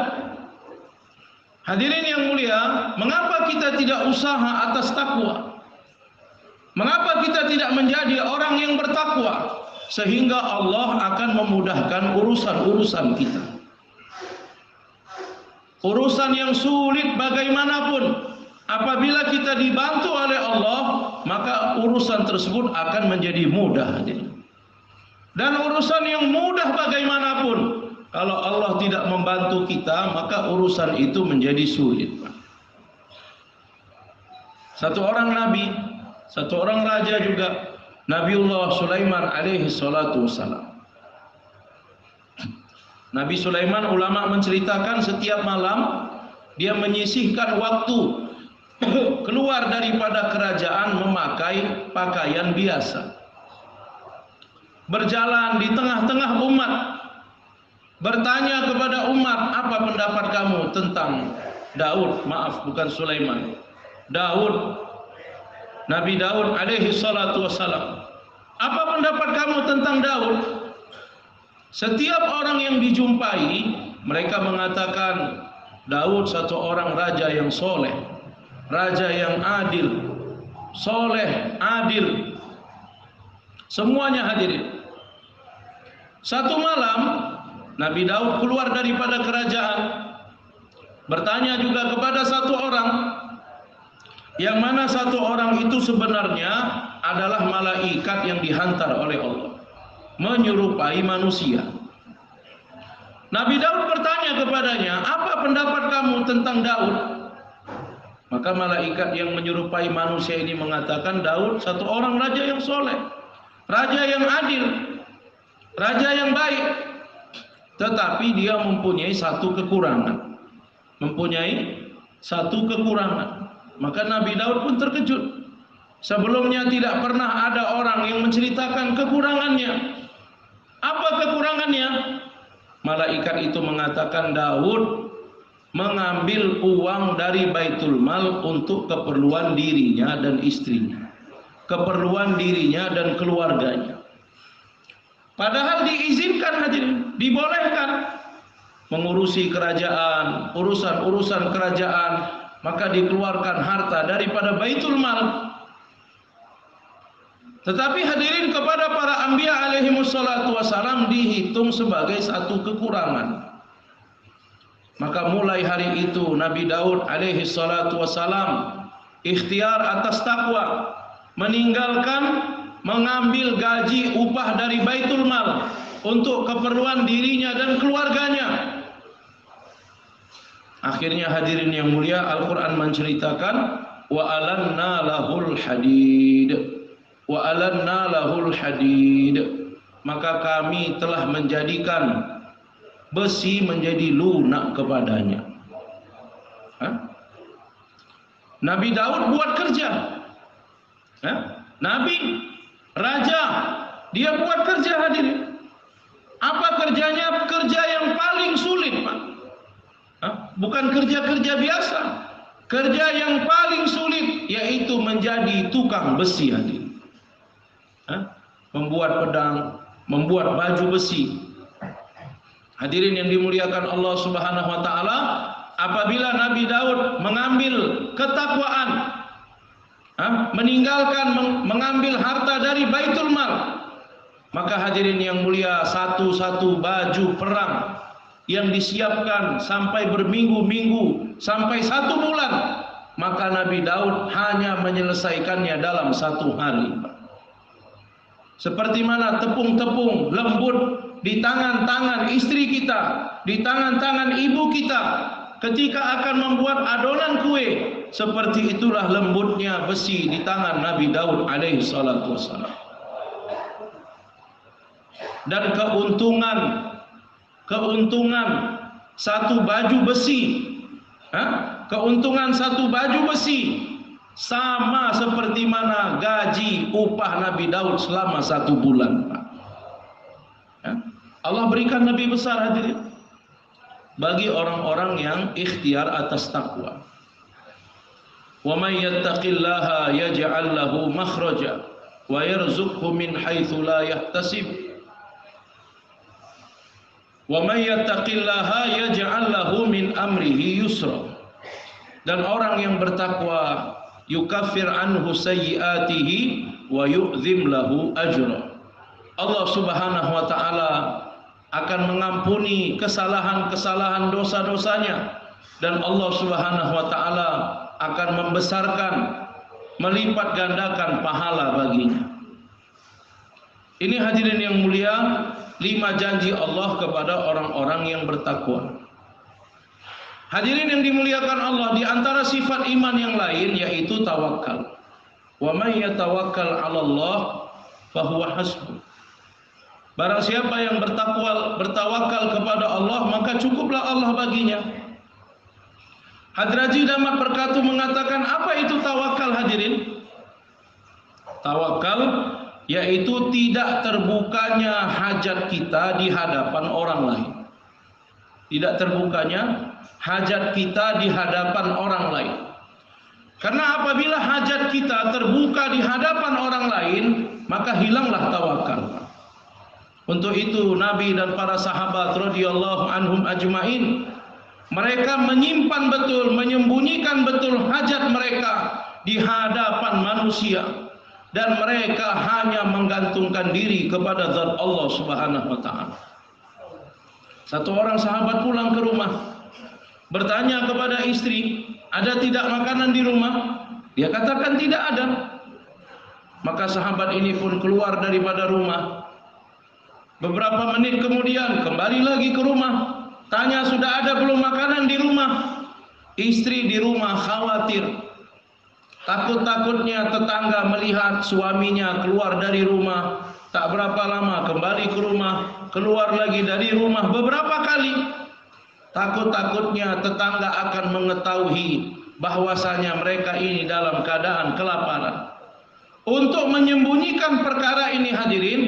Hadirin yang mulia, mengapa kita tidak usaha atas takwa? Mengapa kita tidak menjadi orang yang bertakwa? Sehingga Allah akan memudahkan urusan-urusan kita. Urusan yang sulit bagaimanapun, apabila kita dibantu oleh Allah, maka urusan tersebut akan menjadi mudah. Dan urusan yang mudah bagaimanapun, kalau Allah tidak membantu kita, maka urusan itu menjadi sulit. Satu orang nabi, satu orang raja juga, Nabiullah Sulaiman alaihi salatu wassalam. Nabi Sulaiman, ulama menceritakan, setiap malam dia menyisihkan waktu keluar daripada kerajaan memakai pakaian biasa, berjalan di tengah-tengah umat, bertanya kepada umat, apa pendapat kamu tentang Daud? Maaf, bukan Sulaiman, Daud, Nabi Daud alaihi salatu wassalam. Apa pendapat kamu tentang Daud? Setiap orang yang dijumpai, mereka mengatakan Daud satu orang raja yang soleh, raja yang adil, soleh, adil. Semuanya hadirin. Satu malam Nabi Daud keluar daripada kerajaan, bertanya juga kepada satu orang, yang mana satu orang itu sebenarnya adalah malaikat yang dihantar oleh Allah, menyerupai manusia. Nabi Daud bertanya kepadanya, apa pendapat kamu tentang Daud? Maka malaikat yang menyerupai manusia ini mengatakan, Daud satu orang raja yang soleh, raja yang adil, raja yang baik, tetapi dia mempunyai satu kekurangan. Maka Nabi Daud pun terkejut. Sebelumnya tidak pernah ada orang yang menceritakan kekurangannya. Apa kekurangannya? Malaikat itu mengatakan, Daud mengambil uang dari Baitul Mal untuk keperluan dirinya dan istrinya, keperluan dirinya dan keluarganya. Padahal diizinkan, hadirin, dibolehkan mengurusi kerajaan, urusan-urusan kerajaan, maka dikeluarkan harta daripada Baitul Mal. Tetapi hadirin, kepada para anbiya alaihimussalatu wassalam dihitung sebagai satu kekurangan. Maka mulai hari itu Nabi Daud alaihissalatu wassalam ikhtiar atas takwa, meninggalkan mengambil gaji upah dari Baitul Mal untuk keperluan dirinya dan keluarganya. Akhirnya hadirin yang mulia, Al-Quran menceritakan, wa alanna lahul hadid, wa alanna lahul hadid, maka kami telah menjadikan besi menjadi lunak kepadanya. Nabi Daud buat kerja, Nabi, raja, dia buat kerja, hadirin. Apa kerjanya? Kerja yang paling sulit, Pak. Bukan kerja-kerja biasa, kerja yang paling sulit, yaitu menjadi tukang besi, hadirin. Membuat pedang, membuat baju besi. Hadirin yang dimuliakan Allah Subhanahu wa taala, apabila Nabi Daud mengambil ketakwaan, meninggalkan mengambil harta dari Baitul Mal, maka hadirin yang mulia, satu-satu baju perang yang disiapkan sampai berminggu-minggu, sampai 1 bulan, maka Nabi Daud hanya menyelesaikannya dalam 1 hari. Seperti mana tepung-tepung lembut di tangan-tangan istri kita, di tangan-tangan ibu kita ketika akan membuat adonan kue, seperti itulah lembutnya besi di tangan Nabi Daud alaihi salatu wassalam. Dan keuntungan satu baju besi, keuntungan satu baju besi sama seperti mana gaji upah Nabi Daud selama 1 bulan, Pak. Allah berikan Nabi besar, hadirin, bagi orang-orang yang ikhtiar atas takwa. Wa may yattaqillaha yaj'al lahu makhraja wa yarzuqhu min haitsu la yahtasib. Wa may yattaqillaha yaj'al lahu min amrihi yusra. Dan orang yang bertakwa yukaffir anhu sayyiatihi wa yu'zim lahu ajra. Allah Subhanahu wa taala akan mengampuni kesalahan-kesalahan dosa-dosanya, dan Allah Subhanahu wa taala akan membesarkan, melipat gandakan pahala baginya. Ini hadirin yang mulia, 5 janji Allah kepada orang-orang yang bertakwa. Hadirin yang dimuliakan Allah, di antara sifat iman yang lain yaitu tawakal. Wa may yatawakkal 'ala Allah fahuwa hasbuh. Barang siapa yang bertawakal kepada Allah, maka cukuplah Allah baginya. Hadraji Damat Berkatu mengatakan, apa itu tawakal hadirin? Tawakal yaitu tidak terbukanya hajat kita di hadapan orang lain. Tidak terbukanya hajat kita di hadapan orang lain. Karena apabila hajat kita terbuka di hadapan orang lain, maka hilanglah tawakal. Untuk itu Nabi dan para sahabat radhiyallahu anhum ajmain, mereka menyimpan betul, menyembunyikan betul hajat mereka di hadapan manusia, dan mereka hanya menggantungkan diri kepada zat Allah Subhanahu wa taala. Satu orang sahabat pulang ke rumah, bertanya kepada istri, ada tidak makanan di rumah? Dia katakan tidak ada. Maka sahabat ini pun keluar daripada rumah. Beberapa menit kemudian kembali lagi ke rumah, tanya sudah ada belum makanan di rumah? Istri di rumah khawatir, takut-takutnya tetangga melihat suaminya keluar dari rumah. Tak berapa lama kembali ke rumah, keluar lagi dari rumah beberapa kali. Takut-takutnya tetangga akan mengetahui bahwasanya mereka ini dalam keadaan kelaparan. Untuk menyembunyikan perkara ini hadirin,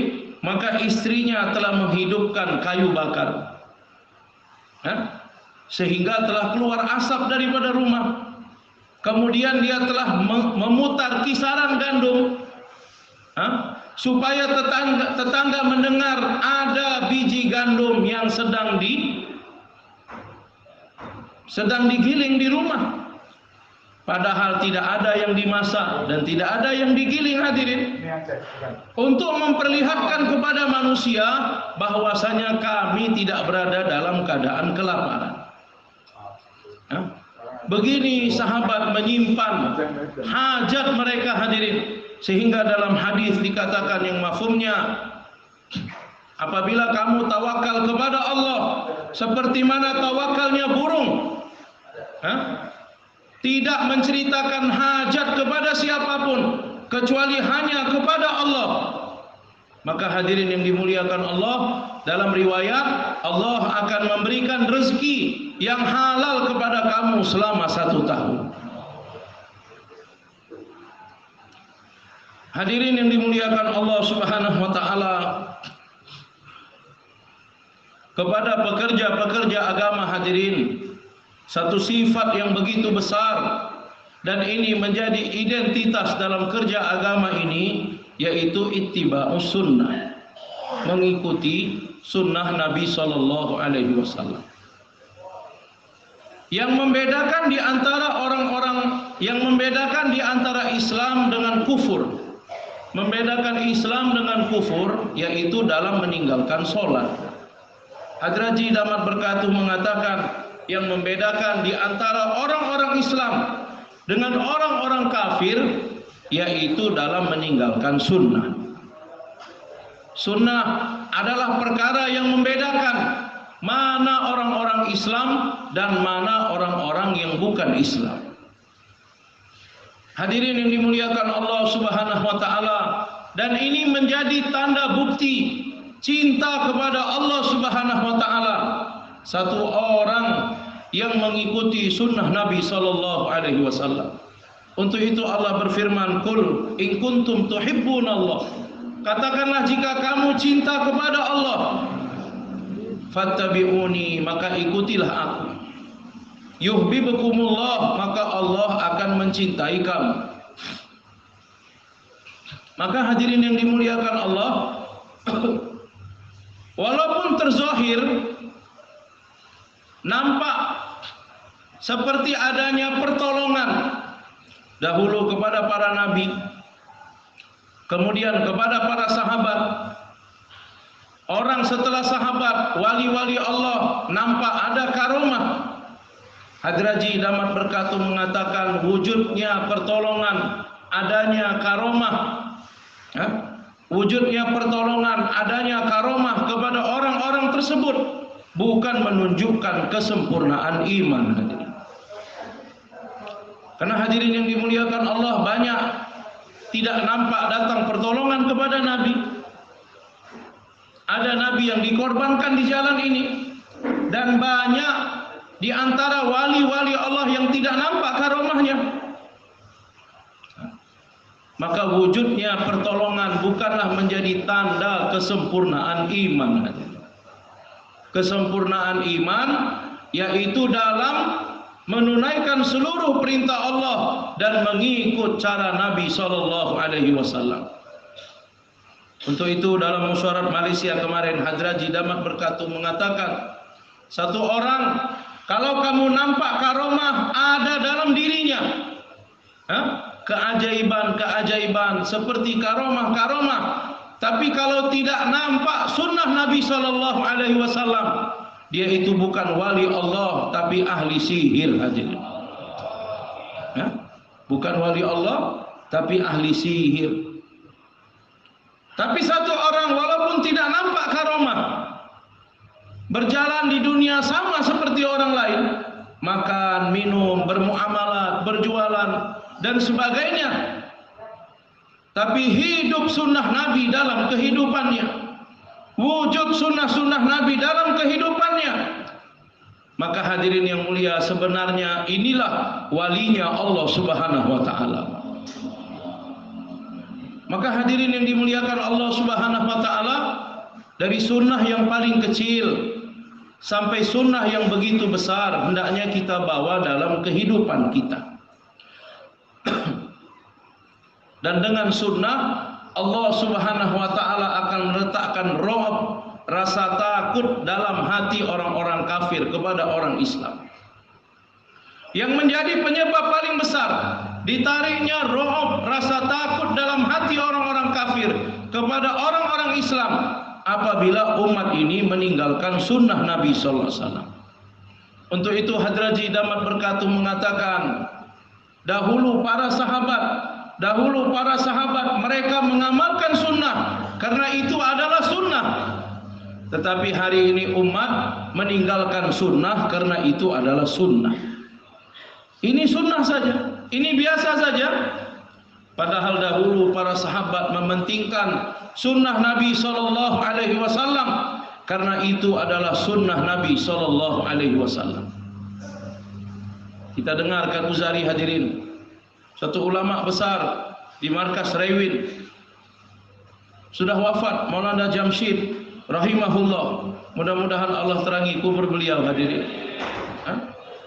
maka istrinya telah menghidupkan kayu bakar, sehingga telah keluar asap daripada rumah. Kemudian dia telah memutar kisaran gandum, supaya tetangga mendengar ada biji gandum yang sedang digiling di rumah. Padahal tidak ada yang dimasak dan tidak ada yang digiling hadirin. Untuk memperlihatkan kepada manusia bahwasanya kami tidak berada dalam keadaan kelaparan. Begini sahabat menyimpan hajat mereka hadirin. Sehingga dalam hadis dikatakan yang mafhumnya, apabila kamu tawakal kepada Allah seperti mana tawakalnya burung, tidak menceritakan hajat kepada siapapun kecuali hanya kepada Allah, maka hadirin yang dimuliakan Allah, dalam riwayat Allah akan memberikan rezeki yang halal kepada kamu selama 1 tahun. Hadirin yang dimuliakan Allah Subhanahu wa taala, kepada pekerja-pekerja agama hadirin, satu sifat yang begitu besar dan ini menjadi identitas dalam kerja agama ini, yaitu ittiba'us sunnah, mengikuti sunnah Nabi sallallahu alaihi wasallam. Yang membedakan di antara Islam dengan kufur, membedakan Islam dengan kufur yaitu dalam meninggalkan sholat. Hadraji Damat Berkatuh mengatakan, yang membedakan di antara orang-orang Islam dengan orang-orang kafir yaitu dalam meninggalkan sunnah. Sunnah adalah perkara yang membedakan mana orang-orang Islam dan mana orang-orang yang bukan Islam. Hadirin yang dimuliakan Allah Subhanahu wa taala, dan ini menjadi tanda bukti cinta kepada Allah Subhanahu wa taala satu orang yang mengikuti sunnah Nabi sallallahu alaihi wasallam. Untuk itu Allah berfirman, "Qul in kuntum tuhibbunallah." Katakanlah jika kamu cinta kepada Allah, fattabi'uni, maka ikutilah aku. Yuhibbukumullah, maka Allah akan mencintai kamu. Maka hadirin yang dimuliakan Allah, walaupun terzahir nampak seperti adanya pertolongan dahulu kepada para nabi, kemudian kepada para sahabat, orang setelah sahabat, wali-wali Allah nampak ada karomah. Hadraji Damat Berkatuh mengatakan wujudnya pertolongan, adanya karomah, wujudnya pertolongan, adanya karomah kepada orang-orang tersebut bukan menunjukkan kesempurnaan iman. Karena hadirin yang dimuliakan Allah, banyak tidak nampak datang pertolongan kepada Nabi. Ada Nabi yang dikorbankan di jalan ini, dan banyak di antara wali-wali Allah yang tidak nampak karomahnya. Maka wujudnya pertolongan bukanlah menjadi tanda kesempurnaan iman. Kesempurnaan iman yaitu dalam menunaikan seluruh perintah Allah dan mengikut cara Nabi SAW. Untuk itu dalam musyawarah Malaysia kemarin, Hadraji Damat Berkatuh mengatakan, satu orang kalau kamu nampak karomah ada dalam dirinya, keajaiban-keajaiban seperti karomah-karomah, tapi kalau tidak nampak sunnah Nabi SAW, dia itu bukan wali Allah tapi ahli sihir aja. Bukan wali Allah tapi ahli sihir. Tapi satu orang walaupun tidak nampak karomah, berjalan di dunia sama seperti orang lain, makan, minum, bermuamalah, berjualan dan sebagainya, tapi hidup sunnah Nabi dalam kehidupannya, wujud sunnah-sunnah Nabi dalam kehidupannya, maka hadirin yang mulia, sebenarnya inilah walinya Allah Subhanahu wa ta'ala. Maka hadirin yang dimuliakan Allah Subhanahu wa ta'ala, dari sunnah yang paling kecil sampai sunnah yang begitu besar hendaknya kita bawa dalam kehidupan kita. Dan dengan sunnah Allah Subhanahu wa ta'ala akan meletakkan ro'ab, rasa takut dalam hati orang-orang kafir kepada orang Islam. Yang menjadi penyebab paling besar ditariknya ro'ab, rasa takut dalam hati orang-orang kafir kepada orang-orang Islam apabila umat ini meninggalkan sunnah Nabi sallallahu alaihi wasallam. Untuk itu Hadraji Damat Berkatuh mengatakan, dahulu para sahabat mereka mengamalkan sunnah karena itu adalah sunnah. Tetapi hari ini umat meninggalkan sunnah karena itu adalah sunnah. Ini sunnah saja, ini biasa saja. Padahal dahulu para sahabat mementingkan sunnah Nabi sallallahu alaihi wasallam karena itu adalah sunnah Nabi sallallahu alaihi wasallam. Kita dengarkan uzari hadirin, satu ulama besar di markas Rewin, sudah wafat, Maulana Jamshid rahimahullah. Mudah-mudahan Allah terangi kubur beliau hadirin.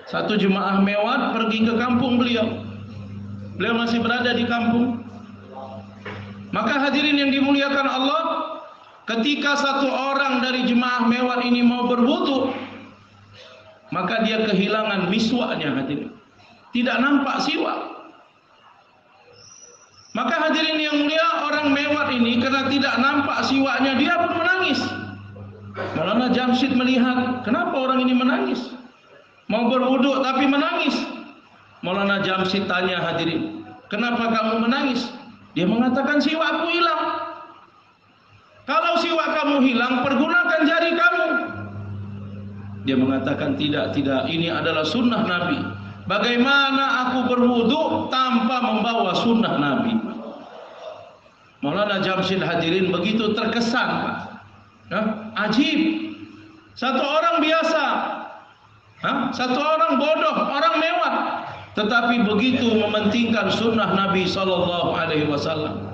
Satu jemaah Mewat pergi ke kampung beliau. Beliau masih berada di kampung. Maka hadirin yang dimuliakan Allah, ketika satu orang dari jemaah Mewat ini mau berwudu, maka dia kehilangan miswaknya hadirin. Tidak nampak siwak. Maka hadirin yang mulia, orang Mewat ini karena tidak nampak siwaknya, dia pun menangis. Maulana Jamshid melihat, kenapa orang ini menangis? Mau berwudu tapi menangis. Maulana Jamshid tanya hadirin, kenapa kamu menangis? Dia mengatakan, siwakku hilang. Kalau siwak kamu hilang, pergunakan jari kamu. Dia mengatakan, tidak, ini adalah sunnah Nabi. Bagaimana aku berwudu tanpa membawa sunnah Nabi? Maulana Jamshid hadirin begitu terkesan. Ajib. Satu orang biasa, satu orang bodoh, orang Mewat, tetapi begitu mementingkan sunnah Nabi sallallahu alaihi wasallam.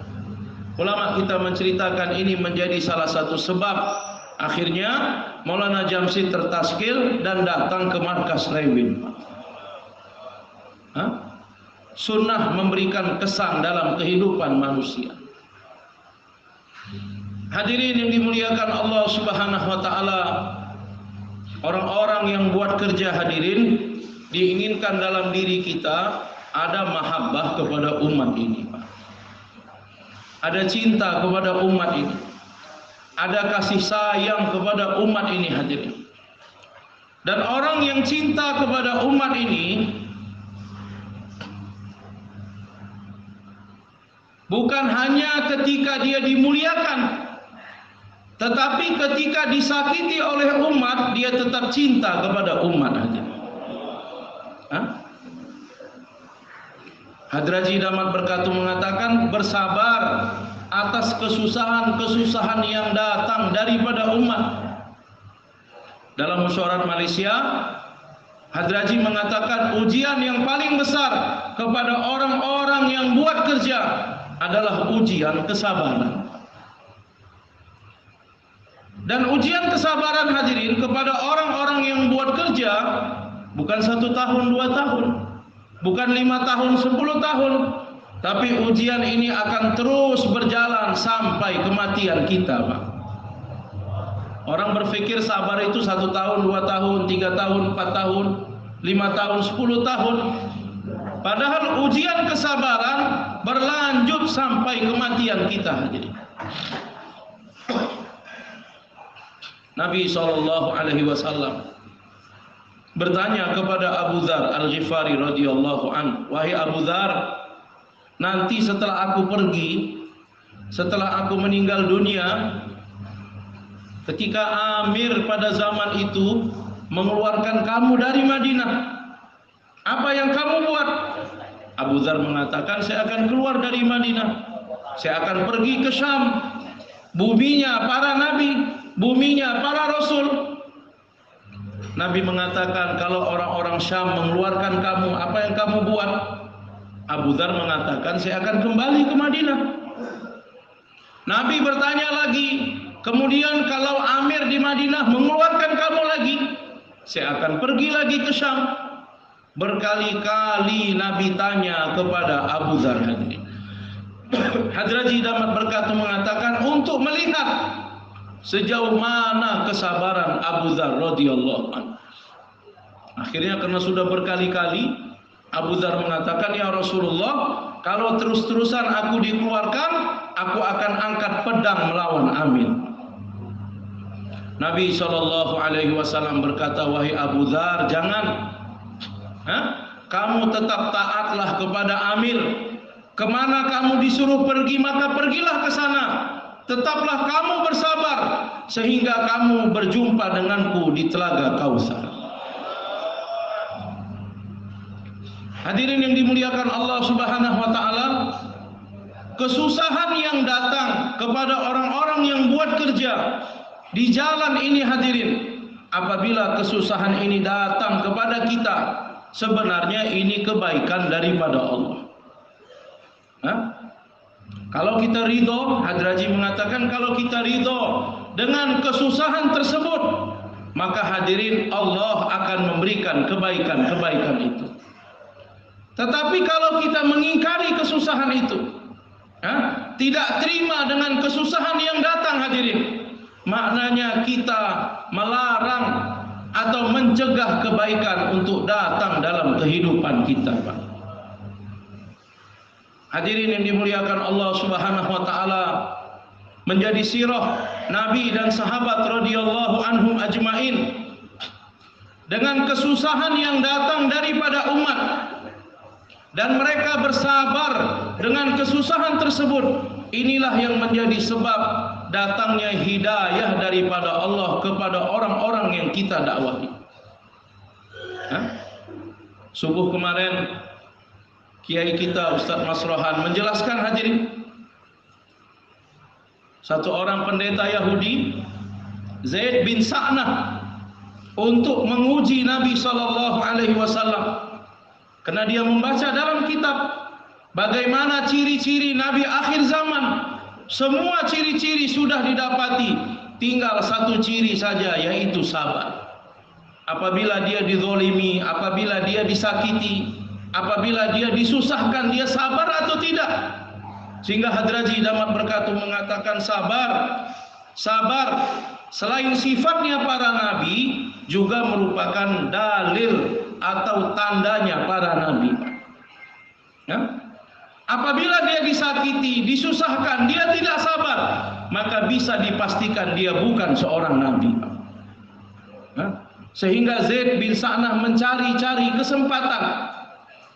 Ulama kita menceritakan ini menjadi salah satu sebab akhirnya Maulana Jamshid tertaskil dan datang ke markas Rewin. Sunnah memberikan kesan dalam kehidupan manusia. Hadirin yang dimuliakan Allah Subhanahu wa taala, orang-orang yang buat kerja hadirin, diinginkan dalam diri kita ada mahabbah kepada umat ini, Pak. Ada cinta kepada umat ini. Ada kasih sayang kepada umat ini hadirin. Dan orang yang cinta kepada umat ini bukan hanya ketika dia dimuliakan, tetapi ketika disakiti oleh umat, dia tetap cinta kepada umat hadirin. Hadraji Damat Berkatuh mengatakan, bersabar atas kesusahan-kesusahan yang datang daripada umat. Dalam Musyawarah Malaysia, Hadraji mengatakan ujian yang paling besar kepada orang-orang yang buat kerja adalah ujian kesabaran. Dan ujian kesabaran hadirin kepada orang-orang yang buat kerja bukan 1 tahun, 2 tahun, bukan 5 tahun, 10 tahun, tapi ujian ini akan terus berjalan sampai kematian kita, Pak. Orang berpikir sabar itu 1 tahun, 2 tahun, 3 tahun, 4 tahun, 5 tahun, 10 tahun. Padahal ujian kesabaran berlanjut sampai kematian kita hadirin. Nabi SAW bertanya kepada Abu Dzar Al-Ghifari radhiyallahu anhu, wahai Abu Dzar, nanti setelah aku pergi, setelah aku meninggal dunia, ketika Amir pada zaman itu mengeluarkan kamu dari Madinah, apa yang kamu buat? Abu Dzar mengatakan, saya akan keluar dari Madinah, saya akan pergi ke Syam, buminya para nabi, buminya para rasul. Nabi mengatakan, kalau orang-orang Syam mengeluarkan kamu, apa yang kamu buat? Abu Dzar mengatakan, saya akan kembali ke Madinah. Nabi bertanya lagi, kemudian kalau Amir di Madinah mengeluarkan kamu lagi, saya akan pergi lagi ke Syam. Berkali-kali Nabi tanya kepada Abu Dzar hadirin. Hadraji Damat Berkatuh mengatakan, untuk melihat sejauh mana kesabaran Abu Dzar radhiyallahu anhu. Akhirnya karena sudah berkali-kali, Abu Dzar mengatakan, ya Rasulullah, kalau terus-terusan aku dikeluarkan, aku akan angkat pedang melawan Amir. Nabi SAW berkata, wahai Abu Dzar, jangan. Kamu tetap taatlah kepada Amir. Kemana kamu disuruh pergi, maka pergilah ke sana. Tetaplah kamu bersabar sehingga kamu berjumpa denganku di Telaga Kautsar. Hadirin yang dimuliakan Allah Subhanahu wa taala, kesusahan yang datang kepada orang-orang yang buat kerja di jalan ini hadirin, apabila kesusahan ini datang kepada kita, sebenarnya ini kebaikan daripada Allah. Kalau kita ridho, Hadraji mengatakan, kalau kita ridho dengan kesusahan tersebut, maka hadirin Allah akan memberikan kebaikan-kebaikan itu. Tetapi kalau kita mengingkari kesusahan itu, tidak terima dengan kesusahan yang datang hadirin, maknanya kita melarang atau mencegah kebaikan untuk datang dalam kehidupan kita, Pak. Hadirin yang dimuliakan Allah Subhanahu wa taala, menjadi sirah Nabi dan sahabat radhiyallahu anhum ajmain dengan kesusahan yang datang daripada umat, dan mereka bersabar dengan kesusahan tersebut. Inilah yang menjadi sebab datangnya hidayah daripada Allah kepada orang-orang yang kita dakwahi. Subuh kemarin Kiai kita Ustaz Masrohan menjelaskan hadirin, satu orang pendeta Yahudi, Zaid bin Sa'nah, untuk menguji Nabi SAW. Karena dia membaca dalam kitab bagaimana ciri-ciri Nabi akhir zaman. Semua ciri-ciri sudah didapati, tinggal satu ciri saja, yaitu sabar. Apabila dia dizolimi, apabila dia disakiti, apabila dia disusahkan, dia sabar atau tidak? Sehingga Hadraji Damat Berkatuh mengatakan, sabar Sabar selain sifatnya para nabi juga merupakan dalil atau tandanya para nabi. Ya? Apabila dia disakiti, disusahkan, dia tidak sabar, maka bisa dipastikan dia bukan seorang nabi. Ya? Sehingga Zaid bin Sa'nah mencari-cari kesempatan.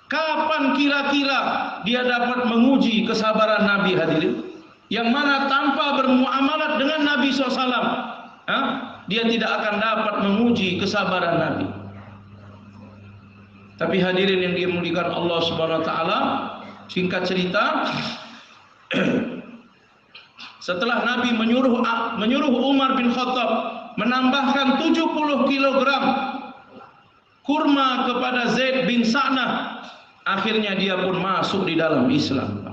Kapan kira-kira dia dapat menguji kesabaran Nabi, hadirin? Yang mana tanpa bermuamalat dengan Nabi SAW, dia tidak akan dapat menguji kesabaran Nabi. Tapi hadirin yang dimuliakan Allah Subhanahu Wa Taala, singkat cerita, setelah Nabi menyuruh Umar bin Khattab menambahkan 70 kilogram kurma kepada Zaid bin Sa'nah, akhirnya dia pun masuk di dalam Islam.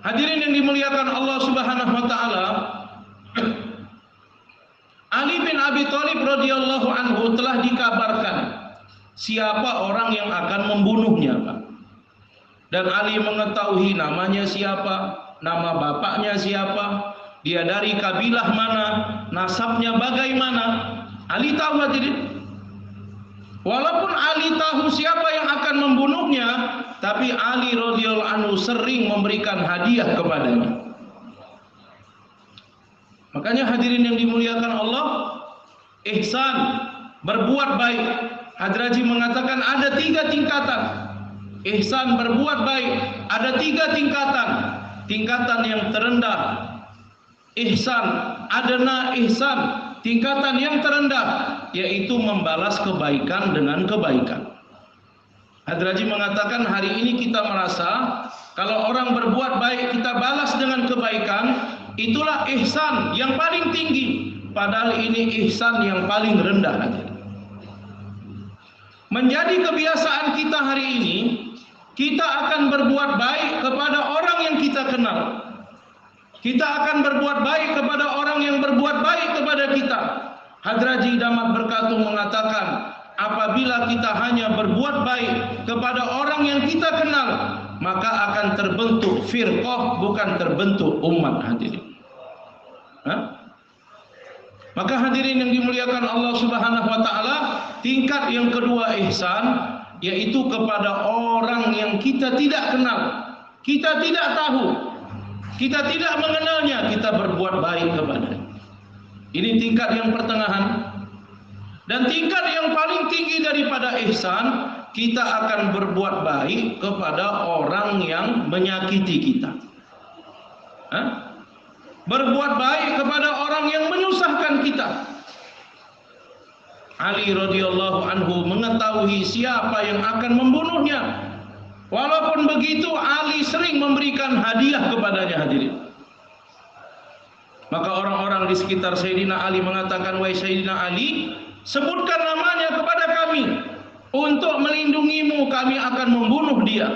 Hadirin yang dimuliakan Allah Subhanahu wa taala, Ali bin Abi Thalib radhiyallahu anhu telah dikabarkan siapa orang yang akan membunuhnya, Pak. Dan Ali mengetahui namanya siapa, nama bapaknya siapa, dia dari kabilah mana, nasabnya bagaimana. Ali tahu, hadirin. Walaupun Ali tahu siapa yang akan membunuhnya, tapi Ali radhiyallahu anhu sering memberikan hadiah kepadanya. Makanya hadirin yang dimuliakan Allah, ihsan, berbuat baik. Hadraji mengatakan ada 3 tingkatan. Ihsan, berbuat baik, ada 3 tingkatan. Tingkatan yang terendah, ihsan, adna ihsan. Tingkatan yang terendah, yaitu membalas kebaikan dengan kebaikan. Hadraji mengatakan hari ini kita merasa kalau orang berbuat baik kita balas dengan kebaikan, itulah ihsan yang paling tinggi. Padahal ini ihsan yang paling rendah. Menjadi kebiasaan kita hari ini, kita akan berbuat baik kepada orang yang kita kenal. Kita akan berbuat baik kepada orang yang berbuat baik kepada kita. Hadraji Damat Berkatung mengatakan, apabila kita hanya berbuat baik kepada orang yang kita kenal, maka akan terbentuk firqah, bukan terbentuk umat, hadirin. Maka hadirin yang dimuliakan Allah Subhanahu wa taala, tingkat yang kedua ihsan, yaitu kepada orang yang kita tidak kenal, kita tidak tahu, kita tidak mengenalnya, kita berbuat baik kepadanya. Ini tingkat yang pertengahan. Dan tingkat yang paling tinggi daripada ihsan, kita akan berbuat baik kepada orang yang menyakiti kita. Berbuat baik kepada orang yang menyusahkan kita. Ali radhiyallahu anhu mengetahui siapa yang akan membunuhnya. Walaupun begitu, Ali sering memberikan hadiah kepadanya, hadirin. Maka orang-orang di sekitar Sayyidina Ali mengatakan, wahai Sayyidina Ali, sebutkan namanya kepada kami. Untuk melindungimu, kami akan membunuh dia.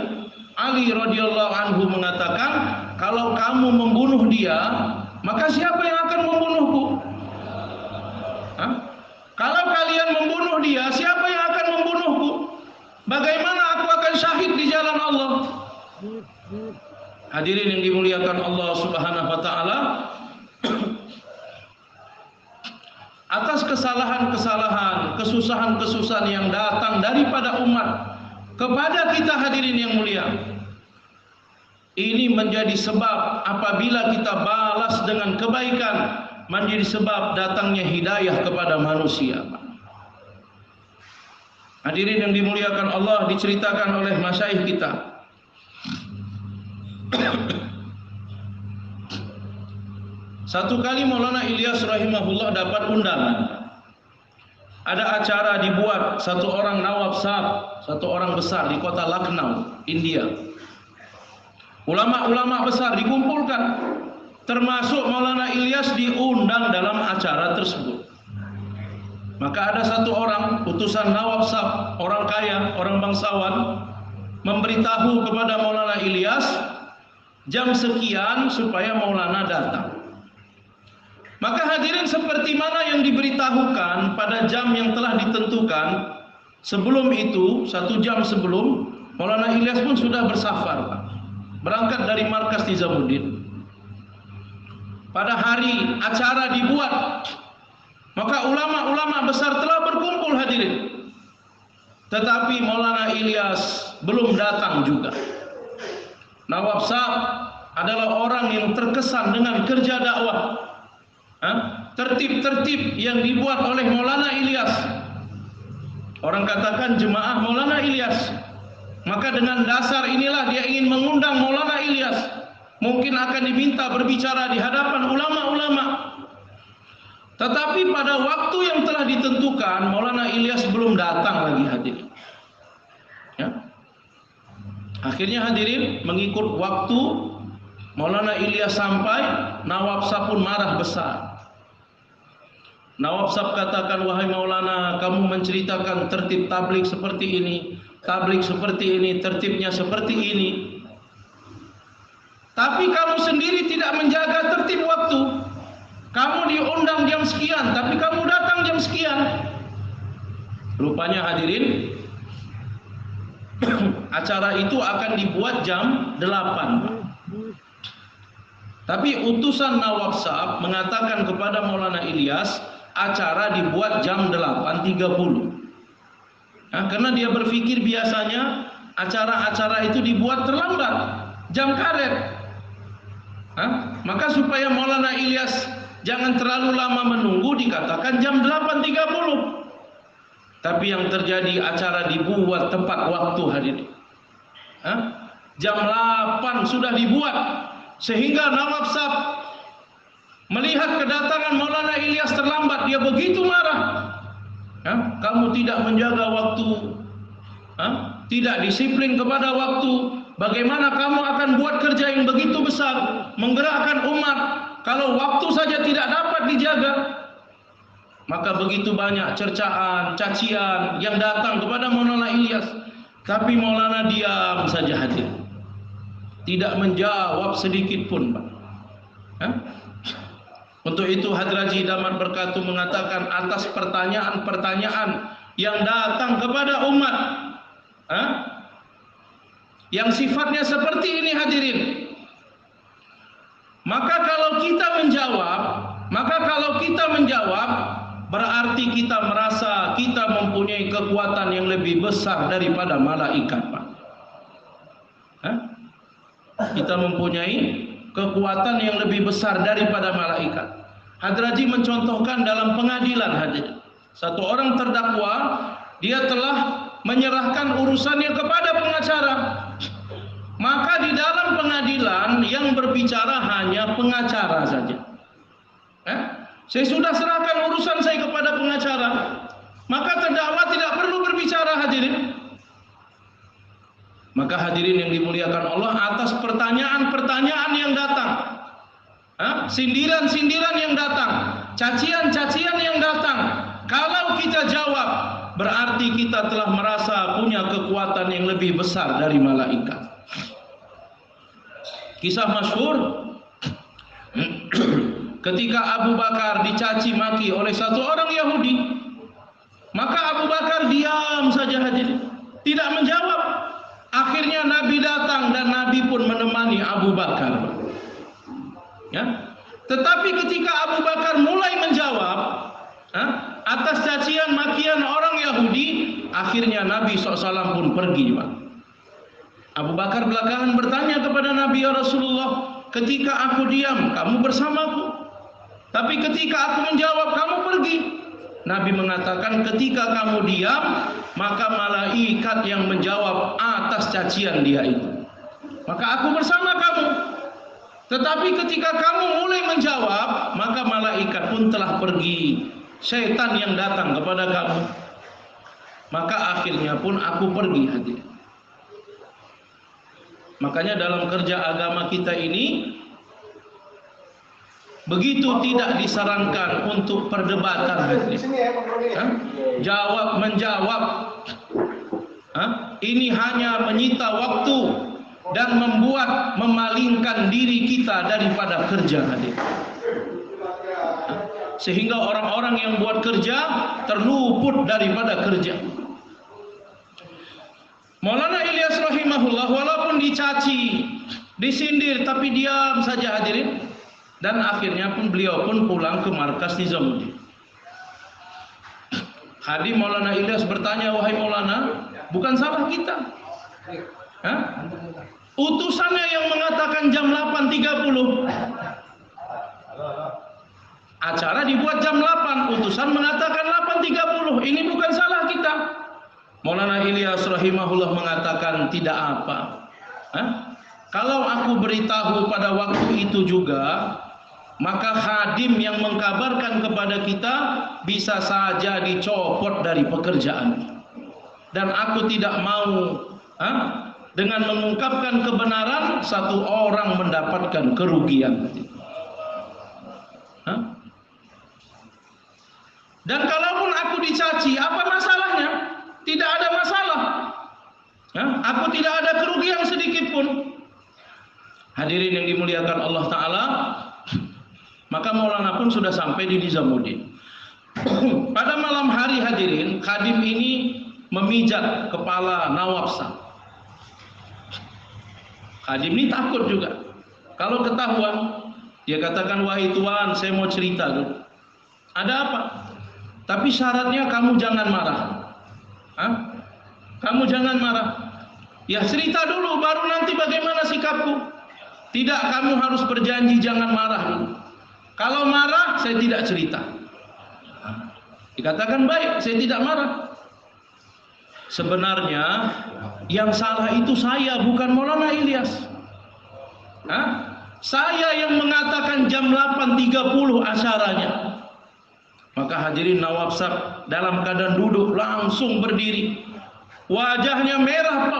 Ali radhiyallahu anhu mengatakan, kalau kamu membunuh dia, maka siapa yang akan membunuhku? Kalau kalian membunuh dia, siapa yang akan membunuhku? Bagaimana aku akan syahid di jalan Allah? Hadirin yang dimuliakan Allah Subhanahu wa taala, atas kesalahan-kesalahan, kesusahan-kesusahan yang datang daripada umat kepada kita, hadirin yang mulia, ini menjadi sebab apabila kita balas dengan kebaikan, menjadi sebab datangnya hidayah kepada manusia. Hadirin yang dimuliakan Allah, diceritakan oleh masyaikh kita, satu kali Maulana Ilyas rahimahullah dapat undangan. Ada acara dibuat satu orang nawab sahab, satu orang besar di kota Lucknow, India. Ulama-ulama besar dikumpulkan, termasuk Maulana Ilyas diundang dalam acara tersebut. Maka ada satu orang utusan nawab sahab, orang kaya, orang bangsawan, memberitahu kepada Maulana Ilyas jam sekian supaya Maulana datang. Maka hadirin, seperti mana yang diberitahukan pada jam yang telah ditentukan, sebelum itu, 1 jam sebelum, Maulana Ilyas pun sudah bersafar, berangkat dari markas Nizamuddin. pada hari acara dibuat, maka ulama-ulama besar telah berkumpul hadirin. Tetapi Maulana Ilyas belum datang juga. Nawab Saab adalah orang yang terkesan dengan kerja dakwah. Tertib-tertib yang dibuat oleh Maulana Ilyas. Orang katakan jemaah Maulana Ilyas. Maka dengan dasar inilah dia ingin mengundang Maulana Ilyas. Mungkin akan diminta berbicara di hadapan ulama-ulama. Tetapi pada waktu yang telah ditentukan, Maulana Ilyas belum datang lagi hadirin. Ya. Akhirnya hadirin mengikut waktu, Maulana Ilyas sampai, Nawab Saab pun marah besar. Nawab Saab katakan, wahai Maulana, kamu menceritakan tertib tabligh seperti ini, tabligh seperti ini, tertibnya seperti ini. Tapi kamu sendiri tidak menjaga tertib waktu. Kamu diundang jam sekian, tapi kamu datang jam sekian. Rupanya hadirin, acara itu akan dibuat jam 8. Tapi utusan Nawab Saab mengatakan kepada Maulana Ilyas, acara dibuat jam 8.30. Karena dia berpikir biasanya acara-acara itu dibuat terlambat, jam karet. Maka supaya Maulana Ilyas jangan terlalu lama menunggu, dikatakan jam 8.30. Tapi yang terjadi, acara dibuat tepat waktu hadirin. Jam 8 sudah dibuat, sehingga Nawab Saab melihat kedatangan Maulana Ilyas terlambat, dia begitu marah. Kamu tidak menjaga waktu, tidak disiplin kepada waktu. Bagaimana kamu akan buat kerja yang begitu besar, menggerakkan umat, kalau waktu saja tidak dapat dijaga? Maka begitu banyak cercaan, cacian yang datang kepada Maulana Ilyas. Tapi Maulana diam saja hadir, tidak menjawab sedikit pun, Pak. Untuk itu Hadraji Damat Berkatuh mengatakan, atas pertanyaan-pertanyaan yang datang kepada umat, yang sifatnya seperti ini hadirin, maka kalau kita menjawab, berarti kita merasa kita mempunyai kekuatan yang lebih besar daripada malaikat, Pak. Kita mempunyai kekuatan yang lebih besar daripada malaikat. Hadraji mencontohkan dalam pengadilan hadirin. Satu orang terdakwa, dia telah menyerahkan urusannya kepada pengacara. Maka di dalam pengadilan yang berbicara hanya pengacara saja. Saya sudah serahkan urusan saya kepada pengacara, maka terdakwa tidak perlu berbicara hadirin. Maka hadirin yang dimuliakan Allah, atas pertanyaan-pertanyaan yang datang, sindiran-sindiran yang datang, cacian-cacian yang datang, kalau kita jawab, berarti kita telah merasa punya kekuatan yang lebih besar dari malaikat. Kisah masyhur, ketika Abu Bakar dicaci maki oleh satu orang Yahudi, maka Abu Bakar diam saja hadirin, tidak menjawab. Akhirnya Nabi datang dan Nabi pun menemani Abu Bakar. Tetapi ketika Abu Bakar mulai menjawab atas cacian makian orang Yahudi, akhirnya Nabi SAW pun pergi, Pak. Abu Bakar belakangan bertanya kepada Nabi, ya Rasulullah, ketika aku diam, kamu bersamaku. Tapi ketika aku menjawab, kamu pergi. Nabi mengatakan, ketika kamu diam, maka malaikat yang menjawab atas cacian dia itu. Maka aku bersama kamu. Tetapi ketika kamu mulai menjawab, maka malaikat pun telah pergi. Syaitan yang datang kepada kamu. Maka akhirnya pun aku pergi hadirin. Makanya dalam kerja agama kita ini, begitu tidak disarankan untuk perdebatan hadirin. Jawab menjawab. Ini hanya menyita waktu dan memalingkan diri kita daripada kerja hadirin. Sehingga orang-orang yang buat kerja terluput daripada kerja. Maulana Ilyas rahimahullah walaupun dicaci, disindir, tapi diam saja hadirin. Dan akhirnya pun beliau pun pulang ke markas Nizamuddin. Hadim Maulana Ilyas bertanya, wahai Maulana, bukan salah kita. Hah? Utusannya yang mengatakan jam 8.30. Acara dibuat jam 8, utusan mengatakan 8.30. Ini bukan salah kita. Maulana Ilyas rahimahullah mengatakan, tidak apa. Hah? Kalau aku beritahu pada waktu itu juga, maka khadim yang mengkabarkan kepada kita bisa saja dicopot dari pekerjaan. Dan aku tidak mau dengan mengungkapkan kebenaran satu orang mendapatkan kerugian. Dan kalaupun aku dicaci, apa masalahnya? Tidak ada masalah. Aku tidak ada kerugian sedikit pun. Hadirin yang dimuliakan Allah Ta'ala, maka Maulana pun sudah sampai di Nizamuddin. Pada malam hari hadirin, khadim ini memijat kepala Nawab Sab. Khadim ini takut juga. Kalau ketahuan, dia katakan, wahai tuan, saya mau cerita dulu. Ada apa? Tapi syaratnya kamu jangan marah. Kamu jangan marah. Ya cerita dulu, baru nanti bagaimana sikapku. Tidak, kamu harus berjanji jangan marah dulu. Kalau marah, saya tidak cerita. Dikatakan baik, saya tidak marah. Sebenarnya yang salah itu saya, bukan Maulana Ilyas. Saya yang mengatakan jam 8.30 acaranya. Maka hadirin Nawab Sab dalam keadaan duduk langsung berdiri. Wajahnya merah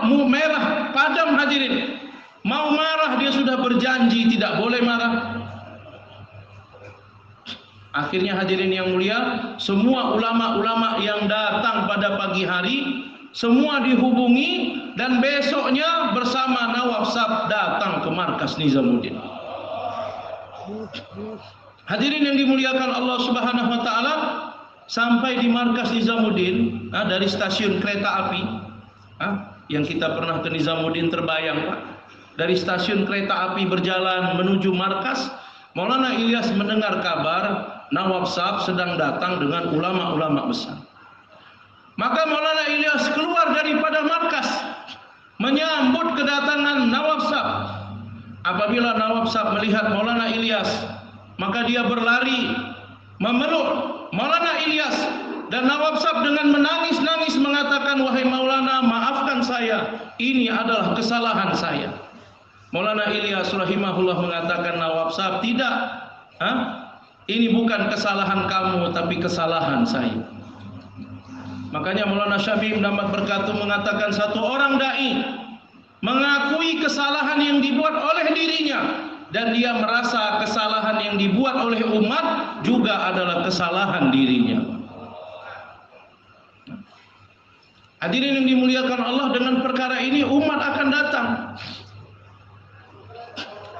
padam hadirin. Mau marah, dia sudah berjanji tidak boleh marah. Akhirnya hadirin yang mulia, semua ulama-ulama yang datang pada pagi hari semua dihubungi, dan besoknya bersama Nawab Sab datang ke markas Nizamuddin. Hadirin yang dimuliakan Allah Subhanahu wa taala, sampai di markas Nizamuddin, dari stasiun kereta api, yang kita pernah ke Nizamuddin terbayang, Pak. Dari stasiun kereta api berjalan menuju markas, Maulana Ilyas mendengar kabar Nawab Sab sedang datang dengan ulama-ulama besar. Maka Maulana Ilyas keluar daripada markas menyambut kedatangan Nawab Sab. Apabila Nawab Sab melihat Maulana Ilyas, maka dia berlari memeluk Maulana Ilyas, dan Nawab Sab dengan menangis-nangis mengatakan, wahai Maulana, maafkan saya, ini adalah kesalahan saya. Maulana Ilyas rahimahullah mengatakan, Nawab Sab, tidak, ini bukan kesalahan kamu, tapi kesalahan saya. Makanya Maulana Syafi'i Damat Berkatuh mengatakan, satu orang dai mengakui kesalahan yang dibuat oleh dirinya, dan dia merasa kesalahan yang dibuat oleh umat juga adalah kesalahan dirinya. Hadirin yang dimuliakan Allah, dengan perkara ini umat akan datang.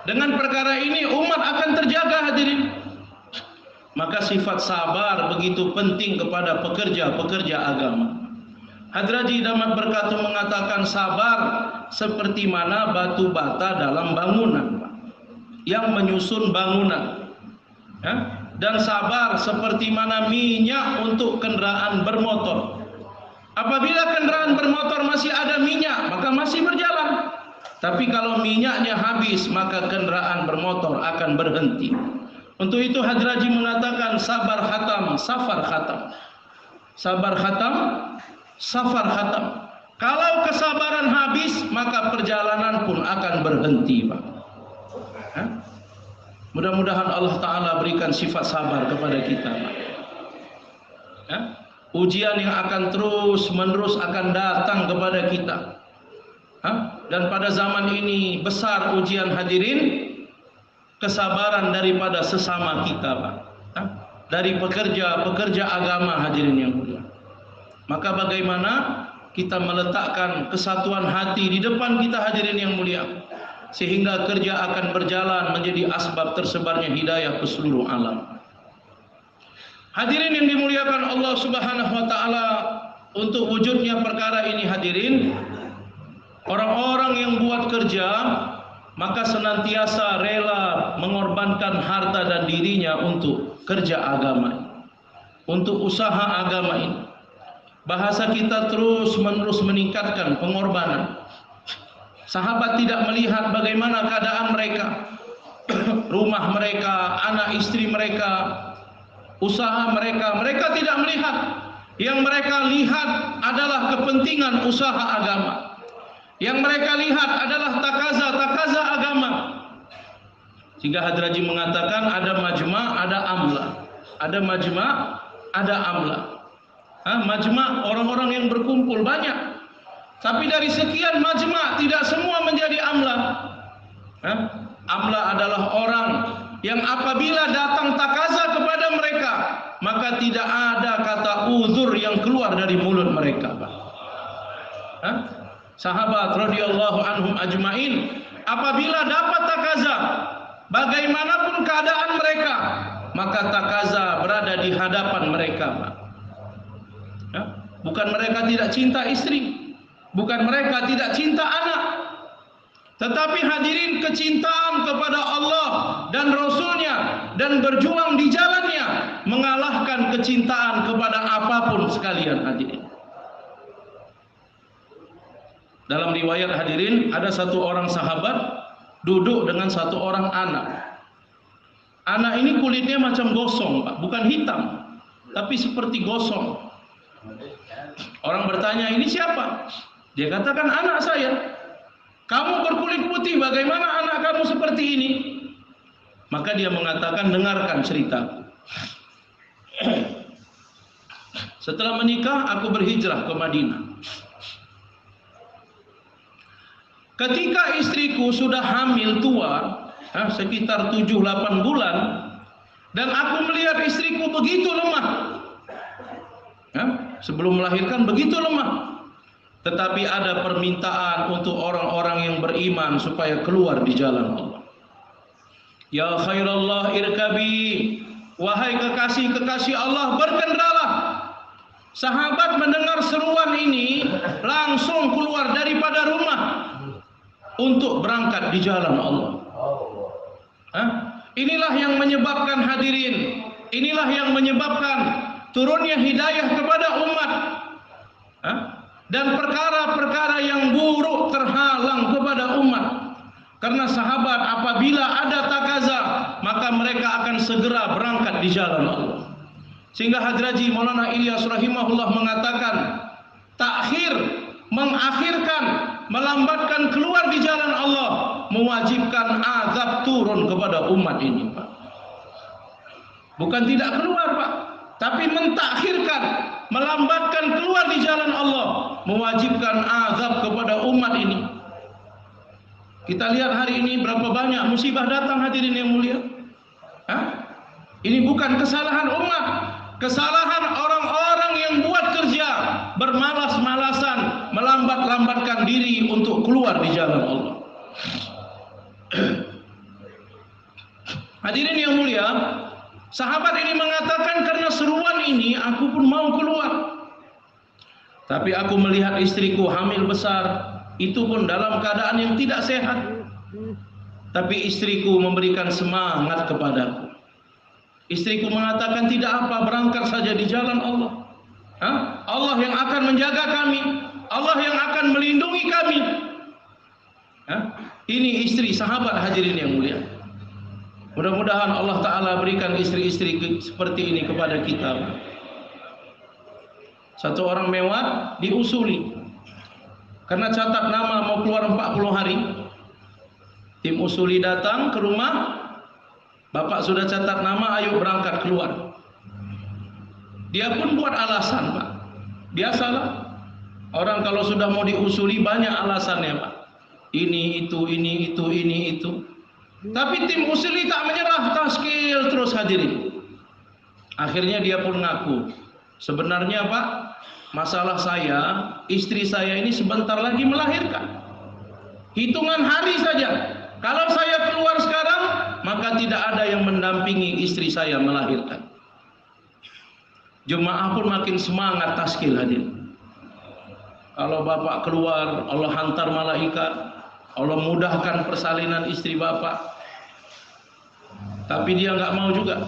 Dengan perkara ini umat akan terjaga hadirin. Maka sifat sabar begitu penting kepada pekerja-pekerja agama. Hadraji Damat Berkatuh mengatakan, sabar seperti mana batu bata dalam bangunan, Pak, yang menyusun bangunan. Dan sabar seperti mana minyak untuk kendaraan bermotor. Apabila kendaraan bermotor masih ada minyak, maka masih berjalan. Tapi kalau minyaknya habis, maka kendaraan bermotor akan berhenti. Untuk itu Hadraji mengatakan, sabar khatam, safar khatam. Sabar khatam, safar khatam. Kalau kesabaran habis, maka perjalanan pun akan berhenti, Pak. Mudah-mudahan Allah Ta'ala berikan sifat sabar kepada kita, Pak. Ujian yang akan terus menerus akan datang kepada kita. Dan pada zaman ini besar ujian hadirin, kesabaran daripada sesama kita, Pak. Dari pekerja agama hadirin yang mulia. Maka bagaimana kita meletakkan kesatuan hati di depan kita hadirin yang mulia, sehingga kerja akan berjalan menjadi asbab tersebarnya hidayah ke seluruh alam. Hadirin yang dimuliakan Allah Subhanahu wa taala, untuk wujudnya perkara ini hadirin, orang-orang yang buat kerja maka senantiasa rela mengorbankan harta dan dirinya untuk kerja agama, untuk usaha agama ini. Bahasa kita terus-menerus meningkatkan pengorbanan. Sahabat tidak melihat bagaimana keadaan mereka, rumah mereka, anak istri mereka, usaha mereka. Mereka tidak melihat. Yang mereka lihat adalah kepentingan usaha agama. Yang mereka lihat adalah takaza agama. Sehingga Hadraji mengatakan ada majma', ada amla. Ada majma', ada amla. Majma' orang-orang yang berkumpul banyak. Tapi dari sekian majma' tidak semua menjadi amla. Amla adalah orang yang apabila datang takaza kepada mereka, maka tidak ada kata uzur yang keluar dari mulut mereka. Sahabat radhiyallahu anhum ajmain, apabila dapat takaza, bagaimanapun keadaan mereka, maka takaza berada di hadapan mereka. Bukan mereka tidak cinta istri, bukan mereka tidak cinta anak, tetapi hadirin, kecintaan kepada Allah dan Rasulnya dan berjuang di jalannya mengalahkan kecintaan kepada apapun sekalian hadirin. Dalam riwayat hadirin, ada satu orang sahabat duduk dengan satu orang anak. Anak ini kulitnya macam gosong, Pak, bukan hitam, tapi seperti gosong. Orang bertanya, ini siapa? Dia katakan, anak saya. Kamu berkulit putih, bagaimana anak kamu seperti ini? Maka dia mengatakan, dengarkan ceritaku. Setelah menikah, aku berhijrah ke Madinah. Ketika istriku sudah hamil tua, sekitar 7-8 bulan, dan aku melihat istriku begitu lemah. Sebelum melahirkan begitu lemah. Tetapi ada permintaan untuk orang-orang yang beriman supaya keluar di jalan Allah. Ya khairallah irkabi, wahai kekasih-kekasih Allah, berkendaralah. Sahabat mendengar seruan ini langsung keluar daripada rumah untuk berangkat di jalan Allah. Inilah yang menyebabkan hadirin, inilah yang menyebabkan turunnya hidayah kepada umat. Dan perkara-perkara yang buruk terhalang kepada umat. Karena sahabat apabila ada takaza, maka mereka akan segera berangkat di jalan Allah. Sehingga Hadraji Maulana Ilyas rahimahullah mengatakan, takhir, mengakhirkan, melambatkan keluar di jalan Allah, mewajibkan azab turun kepada umat ini, Pak. Bukan tidak keluar, Pak, tapi mentakhirkan, melambatkan keluar di jalan Allah, mewajibkan azab kepada umat ini. Kita lihat hari ini berapa banyak musibah datang hadirin yang mulia. Ini bukan kesalahan umat, kesalahan orang-orang yang buat kerja, bermalas-malasan, melambat-lambatkan diri untuk keluar di jalan Allah. Hadirin yang mulia, sahabat ini mengatakan, karena seruan ini aku pun mau keluar. Tapi aku melihat istriku hamil besar, itu pun dalam keadaan yang tidak sehat. Tapi istriku memberikan semangat kepadaku. Istriku mengatakan, tidak apa, berangkat saja di jalan Allah. Allah yang akan menjaga kami, Allah yang akan melindungi kami. Ini istri sahabat hadirin yang mulia. Mudah-mudahan Allah Ta'ala berikan istri-istri seperti ini kepada kita. Satu orang mewah diusuli, karena catat nama mau keluar 40 hari. Tim usuli datang ke rumah, bapak sudah catat nama, ayo berangkat keluar. Dia pun buat alasan, Pak. Biasalah, orang kalau sudah mau diusuli banyak alasannya, Pak. Ini, itu, ini, itu, ini, itu. Tapi tim usuli tak menyerah, taskil terus hadirin. Akhirnya dia pun ngaku, sebenarnya Pak, masalah saya, istri saya ini sebentar lagi melahirkan. Hitungan hari saja. Kalau saya keluar sekarang, maka tidak ada yang mendampingi istri saya melahirkan. Jemaah pun makin semangat taskil hadirin. Kalau bapak keluar, Allah hantar malaikat. Allah mudahkan persalinan istri bapak. Tapi dia nggak mau juga.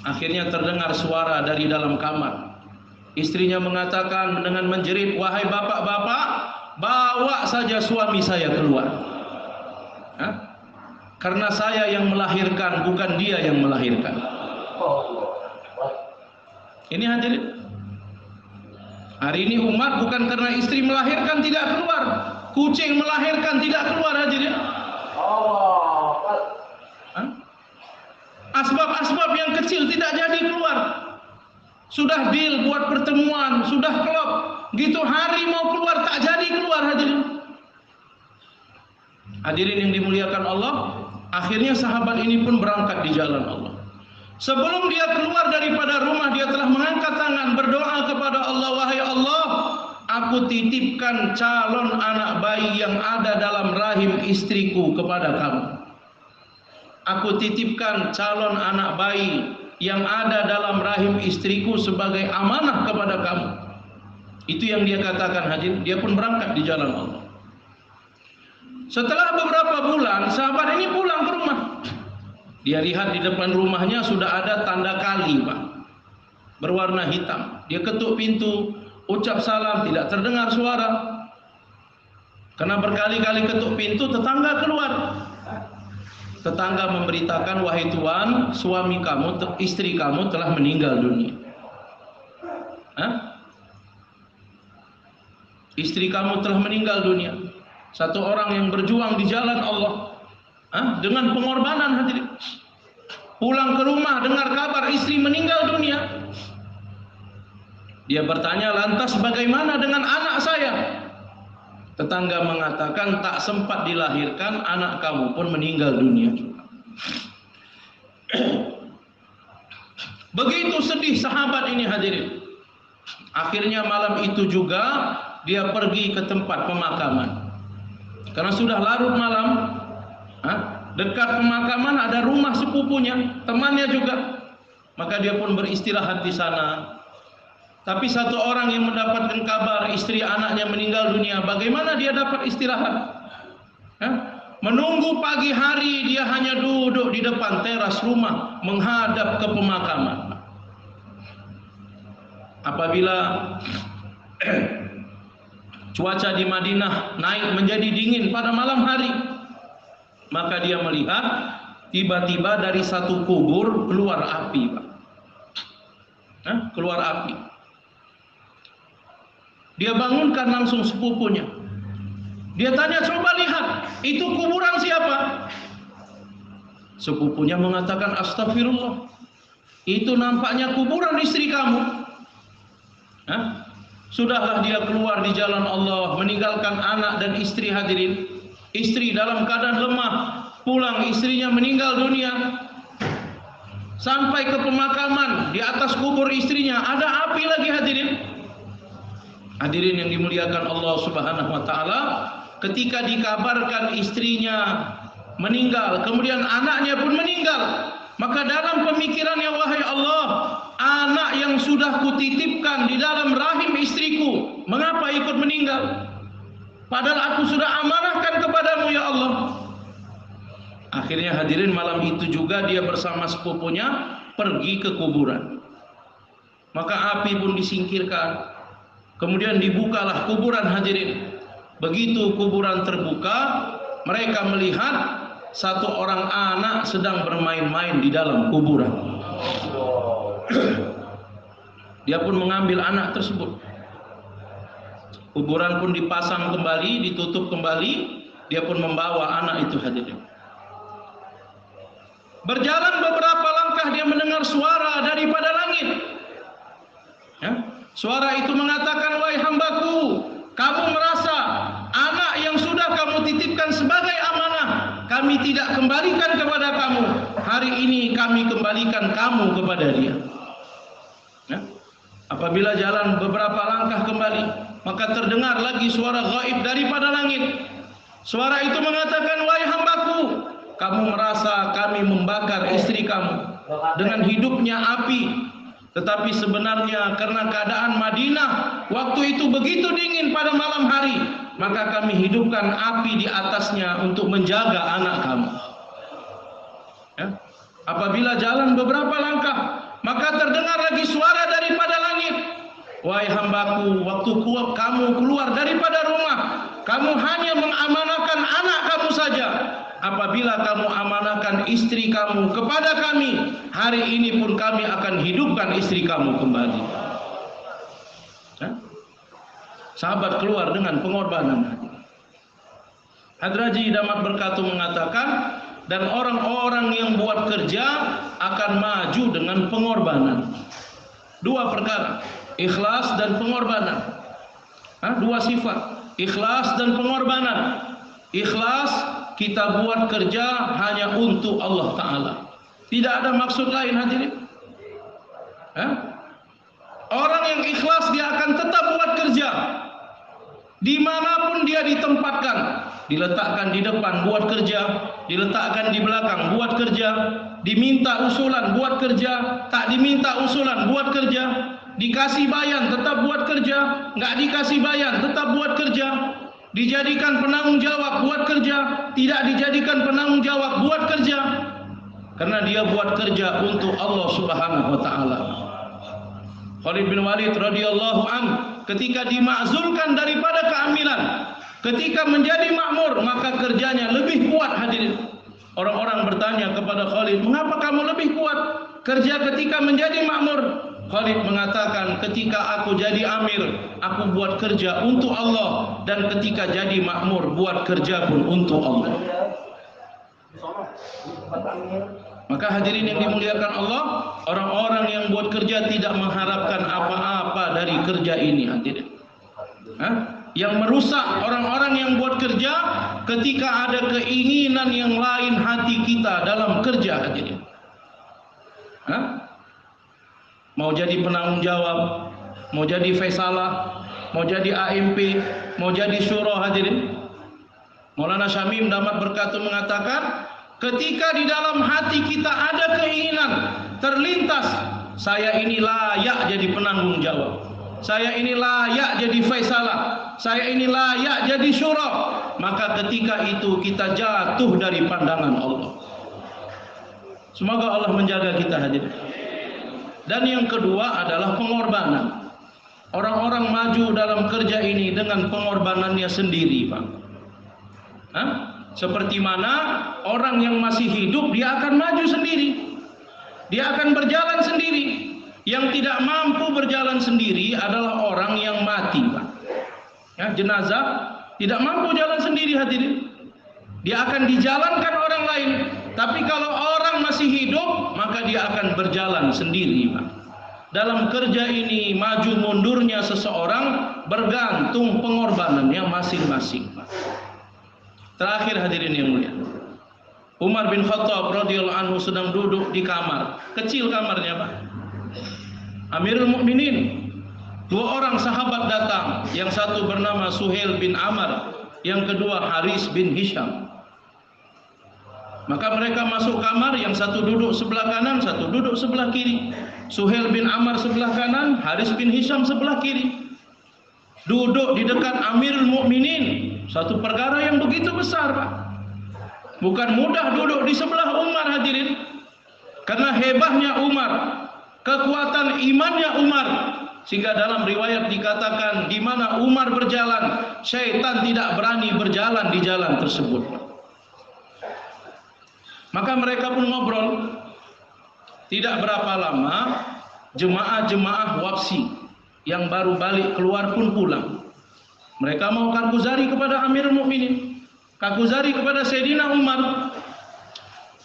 Akhirnya terdengar suara dari dalam kamar. Istrinya mengatakan dengan menjerit, "Wahai bapak-bapak, bawa saja suami saya keluar. Hah? Karena saya yang melahirkan, bukan dia yang melahirkan." Ini hadirin. Hari ini umat bukan karena istri melahirkan tidak keluar, kucing melahirkan tidak keluar hadirin. Asbab-asbab yang kecil tidak jadi keluar. Sudah deal buat pertemuan, sudah klop, gitu hari mau keluar tak jadi keluar hadirin. Hadirin yang dimuliakan Allah, akhirnya sahabat ini pun berangkat di jalan Allah. Sebelum dia keluar daripada rumah, dia telah mengangkat tangan berdoa kepada Allah, "Wahai Allah, aku titipkan calon anak bayi yang ada dalam rahim istriku kepada kamu. Aku titipkan calon anak bayi yang ada dalam rahim istriku sebagai amanah kepada kamu." Itu yang dia katakan hadirin. Dia pun berangkat di jalan Allah. Setelah beberapa bulan, sahabat ini pulang ke rumah. Dia lihat di depan rumahnya sudah ada tanda kali, Pak, berwarna hitam. Dia ketuk pintu, ucap salam, tidak terdengar suara. Karena berkali-kali ketuk pintu, tetangga keluar. Tetangga memberitakan, "Wahai Tuan, suami kamu, istri kamu telah meninggal dunia." Hah? Istri kamu telah meninggal dunia. Satu orang yang berjuang di jalan Allah, dengan pengorbanan hadirin. Pulang ke rumah dengar kabar istri meninggal dunia. Dia bertanya, "Lantas bagaimana dengan anak saya?" Tetangga mengatakan, "Tak sempat dilahirkan, anak kamu pun meninggal dunia juga." Begitu sedih sahabat ini hadirin. Akhirnya malam itu juga dia pergi ke tempat pemakaman. Karena sudah larut malam, dekat pemakaman ada rumah sepupunya, temannya juga. Maka dia pun beristirahat di sana. Tapi satu orang yang mendapatkan kabar istri anaknya meninggal dunia, bagaimana dia dapat istirahat? Menunggu pagi hari, dia hanya duduk di depan teras rumah menghadap ke pemakaman. Apabila cuaca di Madinah naik menjadi dingin pada malam hari, maka dia melihat tiba-tiba dari satu kubur keluar api, Pak. Keluar api. Dia bangunkan langsung sepupunya. Dia tanya, "Coba lihat, itu kuburan siapa?" Sepupunya mengatakan, "Astagfirullah, itu nampaknya kuburan istri kamu." Sudahlah dia keluar di jalan Allah, meninggalkan anak dan istri hadirin. Istri dalam keadaan lemah, pulang istrinya meninggal dunia. Sampai ke pemakaman, di atas kubur istrinya ada api lagi hadirin. Hadirin yang dimuliakan Allah Subhanahu wa taala, ketika dikabarkan istrinya meninggal, kemudian anaknya pun meninggal, maka dalam pemikirannya, "Wahai Allah, anak yang sudah kutitipkan di dalam rahim istriku, mengapa ikut meninggal? Padahal aku sudah amanahkan kepadamu ya Allah." Akhirnya hadirin malam itu juga dia bersama sepupunya pergi ke kuburan. Maka api pun disingkirkan. Kemudian dibukalah kuburan hadirin. Begitu kuburan terbuka, mereka melihat satu orang anak sedang bermain-main di dalam kuburan. Dia pun mengambil anak tersebut. Kuburan pun dipasang kembali, ditutup kembali. Dia pun membawa anak itu hadirin. Berjalan beberapa langkah dia mendengar suara daripada langit. Suara itu mengatakan, "Wahai hambaku, kamu merasa anak yang sudah kamu titipkan sebagai amanah kami tidak kembalikan kepada kamu. Hari ini kami kembalikan kamu kepada dia." Apabila jalan beberapa langkah kembali, maka terdengar lagi suara gaib daripada langit. Suara itu mengatakan, "Wahai hambaku, kamu merasa kami membakar istri kamu dengan hidupnya api. Tetapi sebenarnya karena keadaan Madinah waktu itu begitu dingin pada malam hari, maka kami hidupkan api di atasnya untuk menjaga anak kamu. Ya. Apabila jalan beberapa langkah, maka terdengar lagi suara daripada langit. Wahai hambaku, waktu kamu keluar daripada rumah, kamu hanya mengamanahkan anak kamu saja. Apabila kamu amanahkan istri kamu kepada kami, hari ini pun kami akan hidupkan istri kamu kembali. Sahabat keluar dengan pengorbanan. Hadraji Damat Berkatuh mengatakan, dan orang-orang yang buat kerja akan maju dengan pengorbanan. Dua perkara, ikhlas dan pengorbanan. Dua sifat, ikhlas dan pengorbanan. Ikhlas, kita buat kerja hanya untuk Allah Ta'ala, tidak ada maksud lain hadirin. Orang yang ikhlas dia akan tetap buat kerja dimanapun dia ditempatkan. Diletakkan di depan buat kerja, diletakkan di belakang buat kerja, diminta usulan buat kerja, tak diminta usulan buat kerja, dikasih bayan tetap buat kerja, nggak dikasih bayan tetap buat kerja, dijadikan penanggung jawab buat kerja, tidak dijadikan penanggung jawab buat kerja, karena dia buat kerja untuk Allah Subhanahu wa taala. Khalid bin Walid radhiyallahu anhu ketika dimakzulkan daripada keamilan, ketika menjadi makmur, maka kerjanya lebih kuat hadirin. Orang-orang bertanya kepada Khalid, mengapa kamu lebih kuat kerja ketika menjadi makmur? Khalid mengatakan, ketika aku jadi amir, aku buat kerja untuk Allah, dan ketika jadi makmur, buat kerja pun untuk Allah. Maka hadirin yang dimuliakan Allah, orang-orang yang buat kerja tidak mengharapkan apa-apa dari kerja ini hadirin. Yang merusak orang-orang yang buat kerja ketika ada keinginan yang lain hati kita dalam kerja hadirin. Mau jadi penanggung jawab, mau jadi faisalah, mau jadi AMP, mau jadi syura hadirin. Maulana Syamim Damat Berkatuh mengatakan, ketika di dalam hati kita ada keinginan terlintas, saya ini layak jadi penanggung jawab, saya ini layak jadi faisalah, saya ini layak jadi syura, maka ketika itu kita jatuh dari pandangan Allah. Semoga Allah menjaga kita hadirin. Dan yang kedua adalah pengorbanan. Orang-orang maju dalam kerja ini dengan pengorbanannya sendiri, Pak. Seperti mana orang yang masih hidup, dia akan maju sendiri, dia akan berjalan sendiri. Yang tidak mampu berjalan sendiri adalah orang yang mati, Pak. Jenazah tidak mampu jalan sendiri hadirin, dia akan dijalankan orang lain. Tapi kalau orang masih hidup, maka dia akan berjalan sendiri, Pak. Dalam kerja ini maju mundurnya seseorang bergantung pengorbanannya masing-masing, Pak. Terakhir hadirin yang mulia, Umar bin Khattab radhiyallahu anhu sedang duduk di kamar, kecil kamarnya, Pak. Amirul Mukminin, dua orang sahabat datang, yang satu bernama Suhail bin Amr, yang kedua Haris bin Hisham. Maka mereka masuk kamar, yang satu duduk sebelah kanan, satu duduk sebelah kiri. Suhail bin Amr sebelah kanan, Haris bin Hisham sebelah kiri. Duduk di dekat Amirul Mukminin, satu perkara yang begitu besar, Pak. Bukan mudah duduk di sebelah Umar hadirin. Karena hebahnya Umar, kekuatan imannya Umar, sehingga dalam riwayat dikatakan di mana Umar berjalan, syaitan tidak berani berjalan di jalan tersebut. Maka mereka pun ngobrol. Tidak berapa lama jemaah-jemaah Wabsi yang baru balik keluar pun pulang. Mereka mau karguzari kepada Amirul Mukminin, karguzari kepada Sayyidina Umar.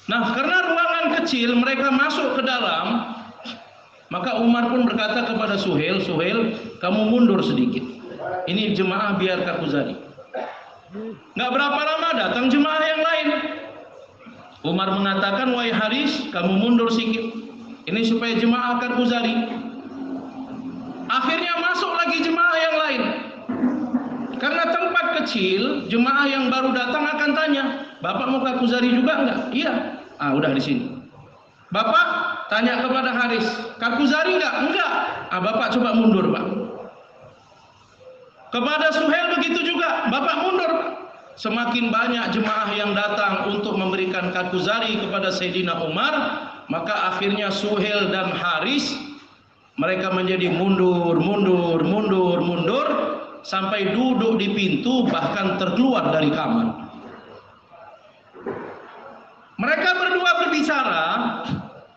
Nah, karena ruangan kecil, mereka masuk ke dalam. Maka Umar pun berkata kepada Suhail, Suhail, kamu mundur sedikit. Ini jemaah biar karguzari. Nggak berapa lama datang jemaah yang lain. Umar mengatakan, wahai Haris, kamu mundur sedikit. Ini supaya jemaah karguzari. Akhirnya masuk lagi jemaah yang lain. Karena tempat kecil, jemaah yang baru datang akan tanya, Bapak mau karguzari juga enggak? Iya. Udah di sini. Bapak Tanya kepada Haris, Karkuzari enggak? Enggak. Ah, Bapak coba mundur, Pak. Kepada Suhail begitu juga, Bapak mundur, Pak. Semakin banyak jemaah yang datang untuk memberikan Karkuzari kepada Sayyidina Umar, maka akhirnya Suhail dan Haris mereka menjadi mundur sampai duduk di pintu, bahkan terkeluar dari kamar. Mereka berdua berbicara,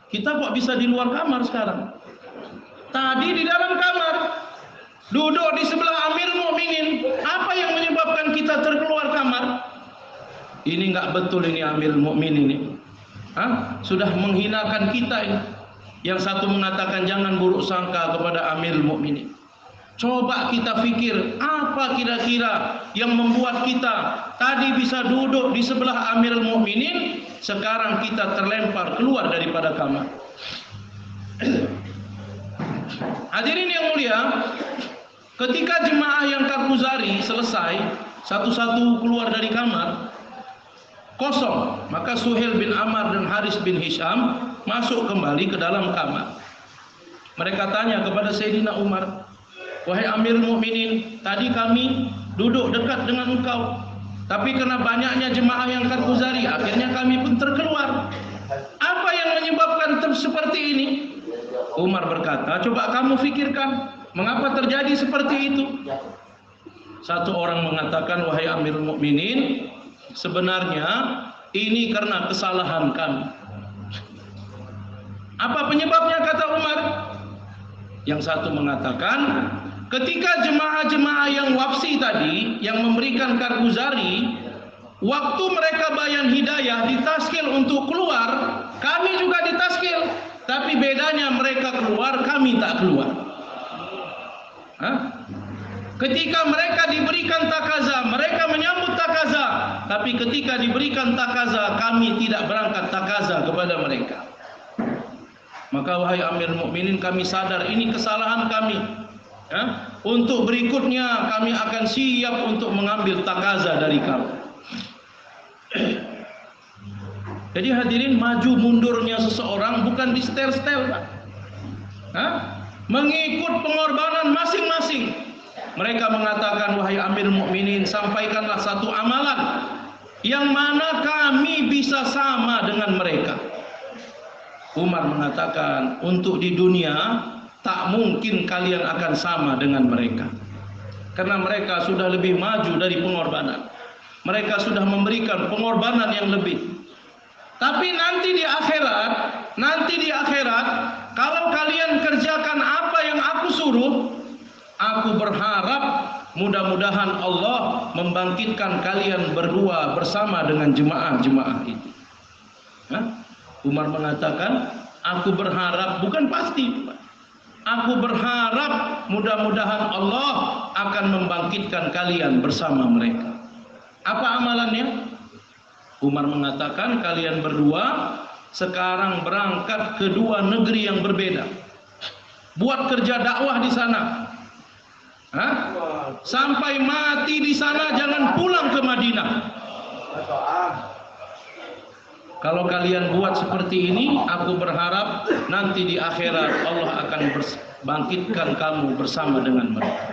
kita kok bisa di luar kamar sekarang? Tadi di dalam kamar, duduk di sebelah Amir Mukminin. Apa yang menyebabkan kita terkeluar kamar? Ini nggak betul ini Amir Mukminin ini. Sudah menghinakan kita ini. Yang satu mengatakan jangan buruk sangka kepada Amir Mukminin. Coba kita pikir, apa kira-kira yang membuat kita tadi bisa duduk di sebelah Amir Mukminin, sekarang kita terlempar keluar daripada kamar. Hadirin yang mulia, ketika jemaah yang Karkuzari selesai, satu-satu keluar dari kamar, kosong, maka Suhail bin Amr dan Haris bin Hisham masuk kembali ke dalam kamar. Mereka tanya kepada Sayyidina Umar, wahai Amir Mukminin, tadi kami duduk dekat dengan engkau, tapi karena banyaknya jemaah yang Karkuzari, akhirnya kami pun terkeluar. Apa yang menyebabkan seperti ini? Umar berkata, coba kamu fikirkan, mengapa terjadi seperti itu? Satu orang mengatakan, wahai Amir Mukminin, sebenarnya ini karena kesalahan kami. Apa penyebabnya, kata Umar? Yang satu mengatakan, ketika jemaah-jemaah yang wafsi tadi, yang memberikan Karkuzari, waktu mereka bayan hidayah ditaskil untuk keluar, kami juga ditaskil. Tapi bedanya mereka keluar, kami tak keluar. Ketika mereka diberikan takaza, mereka menyambut takaza. Tapi ketika diberikan takaza, kami tidak berangkat takaza kepada mereka. Maka wahai Amir Mukminin, kami sadar ini kesalahan kami. Untuk berikutnya kami akan siap untuk mengambil takaza dari kamu. Jadi hadirin, maju mundurnya seseorang bukan di setel-setel, Pak. Mengikut pengorbanan masing-masing. Mereka mengatakan, wahai Amir Mukminin, sampaikanlah satu amalan yang mana kami bisa sama dengan mereka. Umar mengatakan, untuk di dunia tak mungkin kalian akan sama dengan mereka, karena mereka sudah lebih maju dari pengorbanan. Mereka sudah memberikan pengorbanan yang lebih. Tapi nanti di akhirat, kalau kalian kerjakan apa yang aku suruh, aku berharap mudah-mudahan Allah membangkitkan kalian berdua bersama dengan jemaah-jemaah itu. Umar mengatakan, aku berharap, bukan pasti, aku berharap mudah-mudahan Allah akan membangkitkan kalian bersama mereka. Apa amalannya? Umar mengatakan, kalian berdua sekarang berangkat ke dua negeri yang berbeda. Buat kerja dakwah di sana. Sampai mati di sana, jangan pulang ke Madinah. Kalau kalian buat seperti ini, aku berharap nanti di akhirat Allah akan bangkitkan kamu bersama dengan mereka.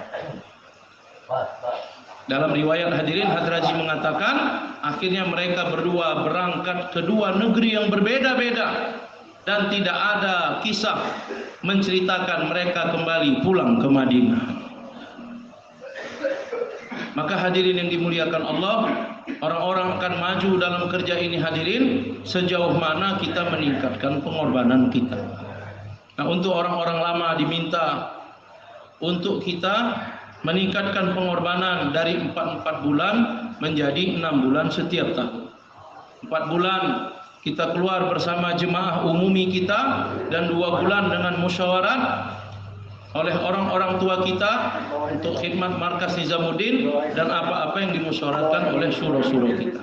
Dalam riwayat hadirin, Hadraji mengatakan, akhirnya mereka berdua berangkat ke dua negeri yang berbeda-beda, dan tidak ada kisah menceritakan mereka kembali pulang ke Madinah. Maka hadirin yang dimuliakan Allah, orang-orang akan maju dalam kerja ini hadirin, sejauh mana kita meningkatkan pengorbanan kita. Nah, untuk orang-orang lama diminta untuk kita meningkatkan pengorbanan dari 4 bulan menjadi 6 bulan setiap tahun. 4 bulan kita keluar bersama jemaah umumi kita, dan 2 bulan dengan musyawarat oleh orang-orang tua kita untuk khidmat markas Nizamuddin dan apa-apa yang dimusyawarahkan oleh syuro-syuro kita.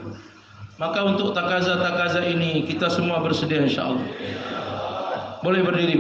Maka untuk takaza-takaza ini kita semua bersedia insyaallah. Boleh berdiri, Pak.